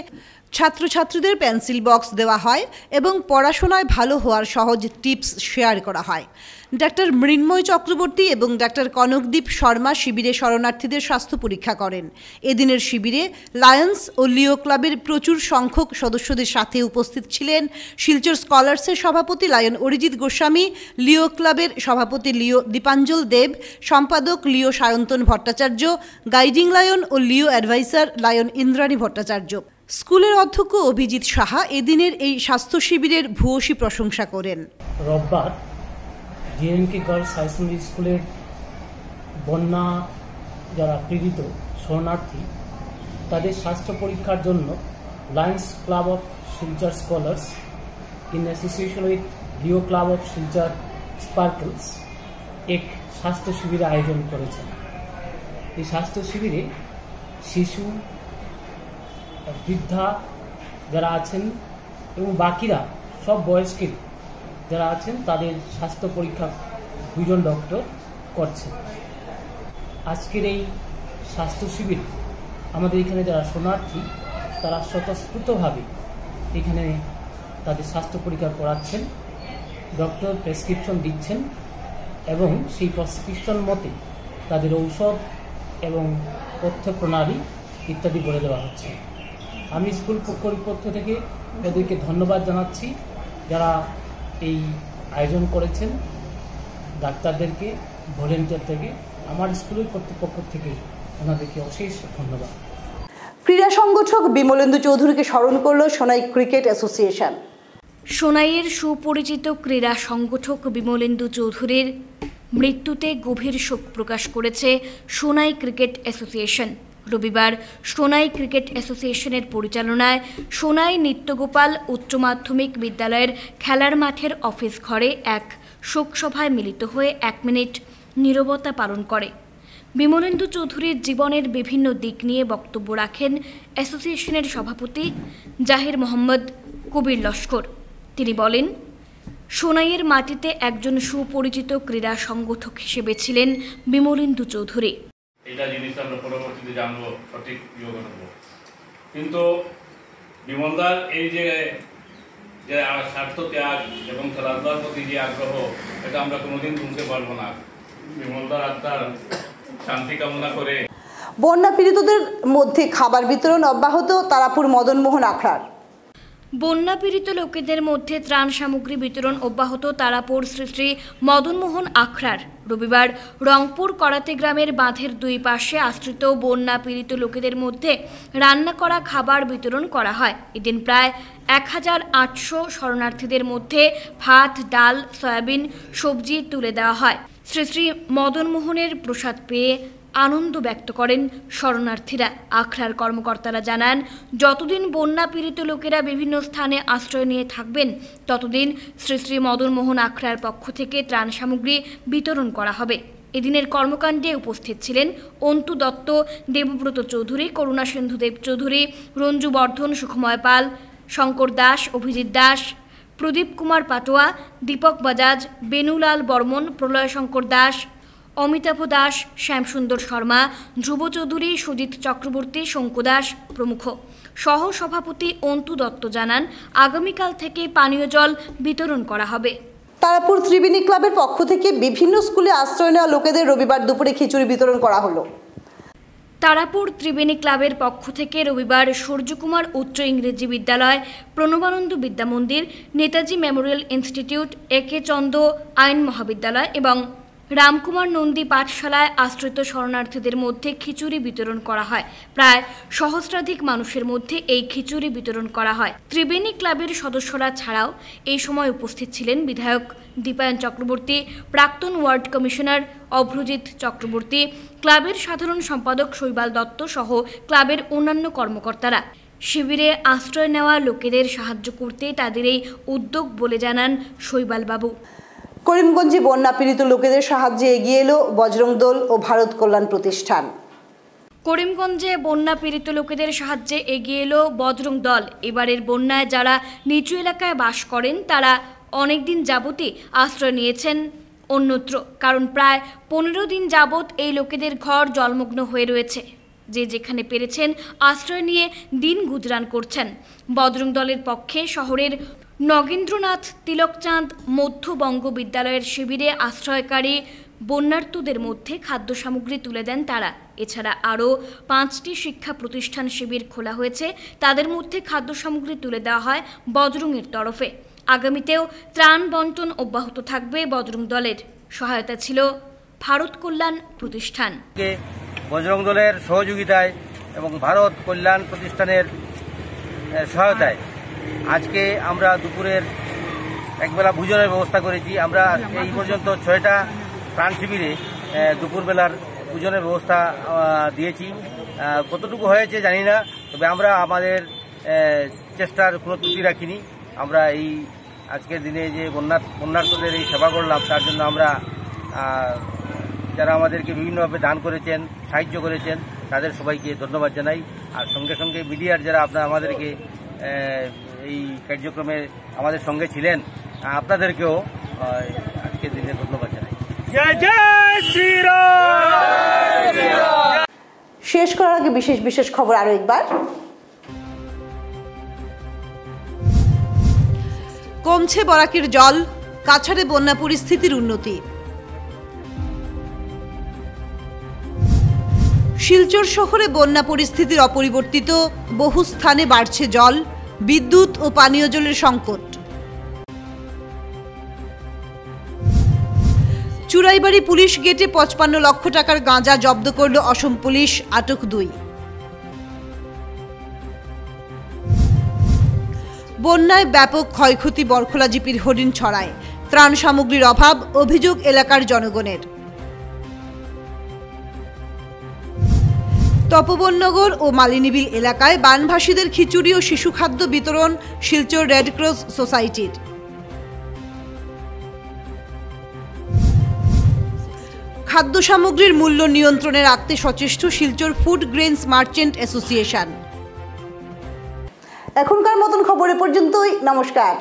ছাত্রছাত্রীদের পেন্সিল বক্স দেওয়া হয় এবং পড়াশোনায় ভালো হওয়ার সহজ টিপস শেয়ার করা হয়। ডাক্তার মৃন্ময় চক্রবর্তী এবং ডাক্তার কনকদীপ শর্মা শিবিরে শরণার্থীদের স্বাস্থ্য পরীক্ষা করেন। এদিনের শিবিরে লায়ন্স ও লিও ক্লাবের প্রচুর সংখ্যক সদস্যদের সাথে উপস্থিত ছিলেন শিলচর স্কলার্সের সভাপতি লায়ন অরিজিৎ গোস্বামী, লিও ক্লাবের সভাপতি লিও দীপাঞ্জল দেব, সম্পাদক লিও সায়ন্তন ভট্টাচার্য, গাইডিং লায়ন ও লিও অ্যাডভাইসার লায়ন ইন্দ্রাণী ভট্টাচার্য। স্কুলের অধ্যক্ষ অভিজিৎ সাহা এদিনের এই স্বাস্থ্য শিবিরের ভূয়সী প্রশংসা করেন। রোববার ডিএনকে গার্লস হাই সেকেন্ডারি স্কুলের বন্যা যারা পীড়িত শরণার্থী তাদের স্বাস্থ্য পরীক্ষার জন্য lions club of Silchar scholars in association with Leo club of Silchar sparkles এক স্বাস্থ্য শিবিরের আয়োজন করেছেন। এই স্বাস্থ্য শিবিরে শিশু, বৃদ্ধা যারা আছেন এবং বাকিরা সব বয়স্কের যারা আছেন তাদের স্বাস্থ্য পরীক্ষা 2 জন ডক্টর করছেন। আজকের এই স্বাস্থ্য শিবির আমাদের এখানে যারা শরণার্থী তারা স্বতঃস্ফূর্তভাবে এখানে তাদের স্বাস্থ্য পরীক্ষা করাচ্ছেন, ডক্টর প্রেসক্রিপশন দিচ্ছেন এবং সেই প্রেসক্রিপশন মতে তাদের ঔষধ এবং তথ্য প্রণালী ইত্যাদি বলে দেওয়া হচ্ছে। আমি স্কুল কর্তৃপক্ষ থেকে এদেরকে ধন্যবাদ জানাচ্ছি যারা এই আয়োজন করেছেন, ডাক্তারদেরকে, ভলেন্টিয়ার থেকে, আমার স্কুলের কর্তৃপক্ষ থেকে ওনাদেরকে অশেষ ধন্যবাদ। ক্রীড়া সংগঠক বিমলেন্দু চৌধুরীকে স্মরণ করল সোনাই ক্রিকেট অ্যাসোসিয়েশন। সোনাইয়ের সুপরিচিত ক্রীড়া সংগঠক বিমলেন্দু চৌধুরীর মৃত্যুতে গভীর শোক প্রকাশ করেছে সোনাই ক্রিকেট অ্যাসোসিয়েশন। রবিবার সোনাই ক্রিকেট অ্যাসোসিয়েশনের পরিচালনায় সোনাই নিত্যগোপাল উচ্চ মাধ্যমিক বিদ্যালয়ের খেলার মাঠের অফিস ঘরে এক শোকসভায় মিলিত হয়ে 1 মিনিট নীরবতা পালন করে। বিমলেন্দু চৌধুরীর জীবনের বিভিন্ন দিক নিয়ে বক্তব্য রাখেন অ্যাসোসিয়েশনের সভাপতি জাহির মোহাম্মদ কবির লস্কর। তিনি বলেন, সোনাইয়ের মাটিতে একজন সুপরিচিত ক্রীড়া সংগঠক হিসেবে ছিলেন বিমলেন্দু চৌধুরী। এটা জিনিস আমরা পরবর্তীতে জানবো, সঠিক যোগ নেবো, কিন্তু বিমলদার এই যে স্বার্থ ত্যাগ এবং খেলাধুলার প্রতি যে আগ্রহ, এটা আমরা কোনোদিন ভুলতে পারবো না। বিমলদার আত্মার শান্তি কামনা করে। বন্যা পীড়িতদের মধ্যে খাবার বিতরণ অব্যাহত তারাপুর মদনমোহন আখড়ার। বন্যা পীড়িত লোকেদের মধ্যে ত্রাণ সামগ্রী বিতরণ অব্যাহত তারাপুর শ্রী শ্রী মদনমোহন আখড়ার। রবিবার রংপুর করাতে গ্রামের বাঁধের 2 পাশে আশ্রিত বন্যা পীড়িত লোকেদের মধ্যে রান্না করা খাবার বিতরণ করা হয়। এদিন প্রায় 1800 শরণার্থীদের মধ্যে ভাত, ডাল, সয়াবিন, সবজি তুলে দেওয়া হয়। শ্রী শ্রী মদনমোহনের প্রসাদ পেয়ে আনন্দ ব্যক্ত করেন শরণার্থীরা। আখড়ার কর্মকর্তারা জানান, যতদিন বন্যা পীড়িত লোকেরা বিভিন্ন স্থানে আশ্রয় নিয়ে থাকবেন ততদিন শ্রী শ্রী মদনমোহন আখড়ার পক্ষ থেকে ত্রাণ সামগ্রী বিতরণ করা হবে। এদিনের কর্মকাণ্ডে উপস্থিত ছিলেন অন্তু দত্ত, দেবব্রত চৌধুরী, করুণা সিন্ধু দেব চৌধুরী, রঞ্জু বর্ধন, সুখময় পাল, শঙ্কর দাস, অভিজিৎ দাস, প্রদীপ কুমার পাটোয়া, দীপক বাজাজ, বেনুলাল বর্মন, প্রলয় শঙ্কর দাস, অমিতাভ দাস, শ্যামসুন্দর শর্মা, ধ্রুব চৌধুরী, সুজিত চক্রবর্তী, শঙ্কু দাস প্রমুখ। সহ সভাপতি অন্তু দত্ত জানান, আগামীকাল থেকে পানীয় জল বিতরণ করা হবে। তারাপুর ত্রিবেণী ক্লাবের পক্ষ থেকে বিভিন্ন স্কুলে আশ্রয় নেওয়া লোকেদের রবিবার দুপুরে খিচুড়ি বিতরণ করা হলো। তারাপুর ত্রিবেণী ক্লাবের পক্ষ থেকে রবিবার সূর্যকুমার উচ্চ ইংরেজি বিদ্যালয়, প্রণবানন্দ বিদ্যা মন্দির, নেতাজি মেমোরিয়াল ইনস্টিটিউট, একে চন্দ আইন মহাবিদ্যালয় এবং রামকুমার নন্দী পাঠশালায় আশ্রিত শরণার্থীদের মধ্যে খিচুড়ি বিতরণ করা হয়। প্রায় সহস্রাধিক মানুষের মধ্যে এই খিচুড়ি বিতরণ করা হয়। ত্রিবেণী ক্লাবের সদস্যরা ছাড়াও এই সময় উপস্থিত ছিলেন বিধায়ক দীপায়ন চক্রবর্তী, প্রাক্তন ওয়ার্ড কমিশনার অভ্রজিৎ চক্রবর্তী, ক্লাবের সাধারণ সম্পাদক শৈবাল দত্ত সহ ক্লাবের অন্যান্য কর্মকর্তারা। শিবিরে আশ্রয় নেওয়া লোকেদের সাহায্য করতে তাদের এই উদ্যোগ বলে জানান শৈবাল বাবু। করিমগঞ্জে বন্যা পীড়িত লোকেদের সাহায্যে এগিয়ে এলো বজরং দল ও ভারত কল্যাণ প্রতিষ্ঠান। করিমগঞ্জে বন্যা পীড়িত লোকেদের সাহায্যে এগিয়ে এলো বজরং দল। এবারের বন্যায় যারা নিচু এলাকায় বাস করেন তারা অনেকদিন যাবতই আশ্রয় নিয়েছেন অন্যত্র, কারণ প্রায় 15 দিন যাবৎ এই লোকেদের ঘর জলমগ্ন হয়ে রয়েছে। যে যেখানে পেরেছেন আশ্রয় নিয়ে দিন গুজরান করছেন। বজরং দলের পক্ষে শহরের নগেন্দ্রনাথ তিলকচাঁদ মধ্যবঙ্গ বিদ্যালয়ের শিবিরে আশ্রয়কারী বন্যার্তদের মধ্যে খাদ্য সামগ্রী তুলে দেন তারা। এছাড়া আরও 5টি শিক্ষা প্রতিষ্ঠান শিবির খোলা হয়েছে, তাদের মধ্যে খাদ্য সামগ্রী তুলে দেওয়া হয় বজরংয়ের তরফে। আগামীতেও ত্রাণ বন্টন অব্যাহত থাকবে বজরং দলের। সহায়তা ছিল ভারত কল্যাণ প্রতিষ্ঠান। বজরং দলের সহযোগিতায় এবং ভারত কল্যাণ প্রতিষ্ঠানের সহায়তায় আজকে আমরা দুপুরের একবেলা ভোজনের ব্যবস্থা করেছি। আমরা এই পর্যন্ত 6টা ত্রাণ শিবিরে দুপুরবেলার ভোজনের ব্যবস্থা দিয়েছি কতটুকু হয়েছে জানি না, তবে আমরা আমাদের চেষ্টার কোনো ত্রুটি রাখিনি। আমরা এই আজকের দিনে যে বন্যার্থদের এই সেবা করলাম, তার জন্য আমরা যারা আমাদেরকে বিভিন্নভাবে দান করেছেন, সাহায্য করেছেন, তাদের সবাইকে ধন্যবাদ জানাই। আর সঙ্গে সঙ্গে মিডিয়ার যারা আপনারা আমাদেরকে এই কার্যক্রমে আমাদের সঙ্গে ছিলেন, আপনাদেরকেও আজকের দিনে ধন্যবাদ জানাই। জয় জয় শ্রীরাম। শেষ করার আগে বিশেষ খবর আরো একবার। কমছে বরাকের জল, কাছাড়ে বন্যা পরিস্থিতির উন্নতি। শিলচর শহরে বন্যা পরিস্থিতির অপরিবর্তিত, বহু স্থানে বাড়ছে জল, বিদ্যুৎ ও পানীয় জলের সংকট। চুরাইবাড়ি পুলিশ গেটে 55 লক্ষ টাকার গাঁজা জব্দ করল অসম পুলিশ, আটক 2। বন্যায় ব্যাপক ক্ষয়ক্ষতি বরখোলা জিপির হরিণছড়ায়, ত্রাণ সামগ্রীর অভাব, অভিযোগ এলাকার জনগণের। তপবননগর ও মালিনীবিল এলাকায় বানভাসীদের খিচুড়ি ও শিশু খাদ্য বিতরণ শিলচর রেডক্রস সোসাইটির। খাদ্য সামগ্রীর মূল্য নিয়ন্ত্রণে রাখতে সচেষ্ট Silchar food grains merchant association. এখনকার মতন খবর এ পর্যন্তই। নমস্কার।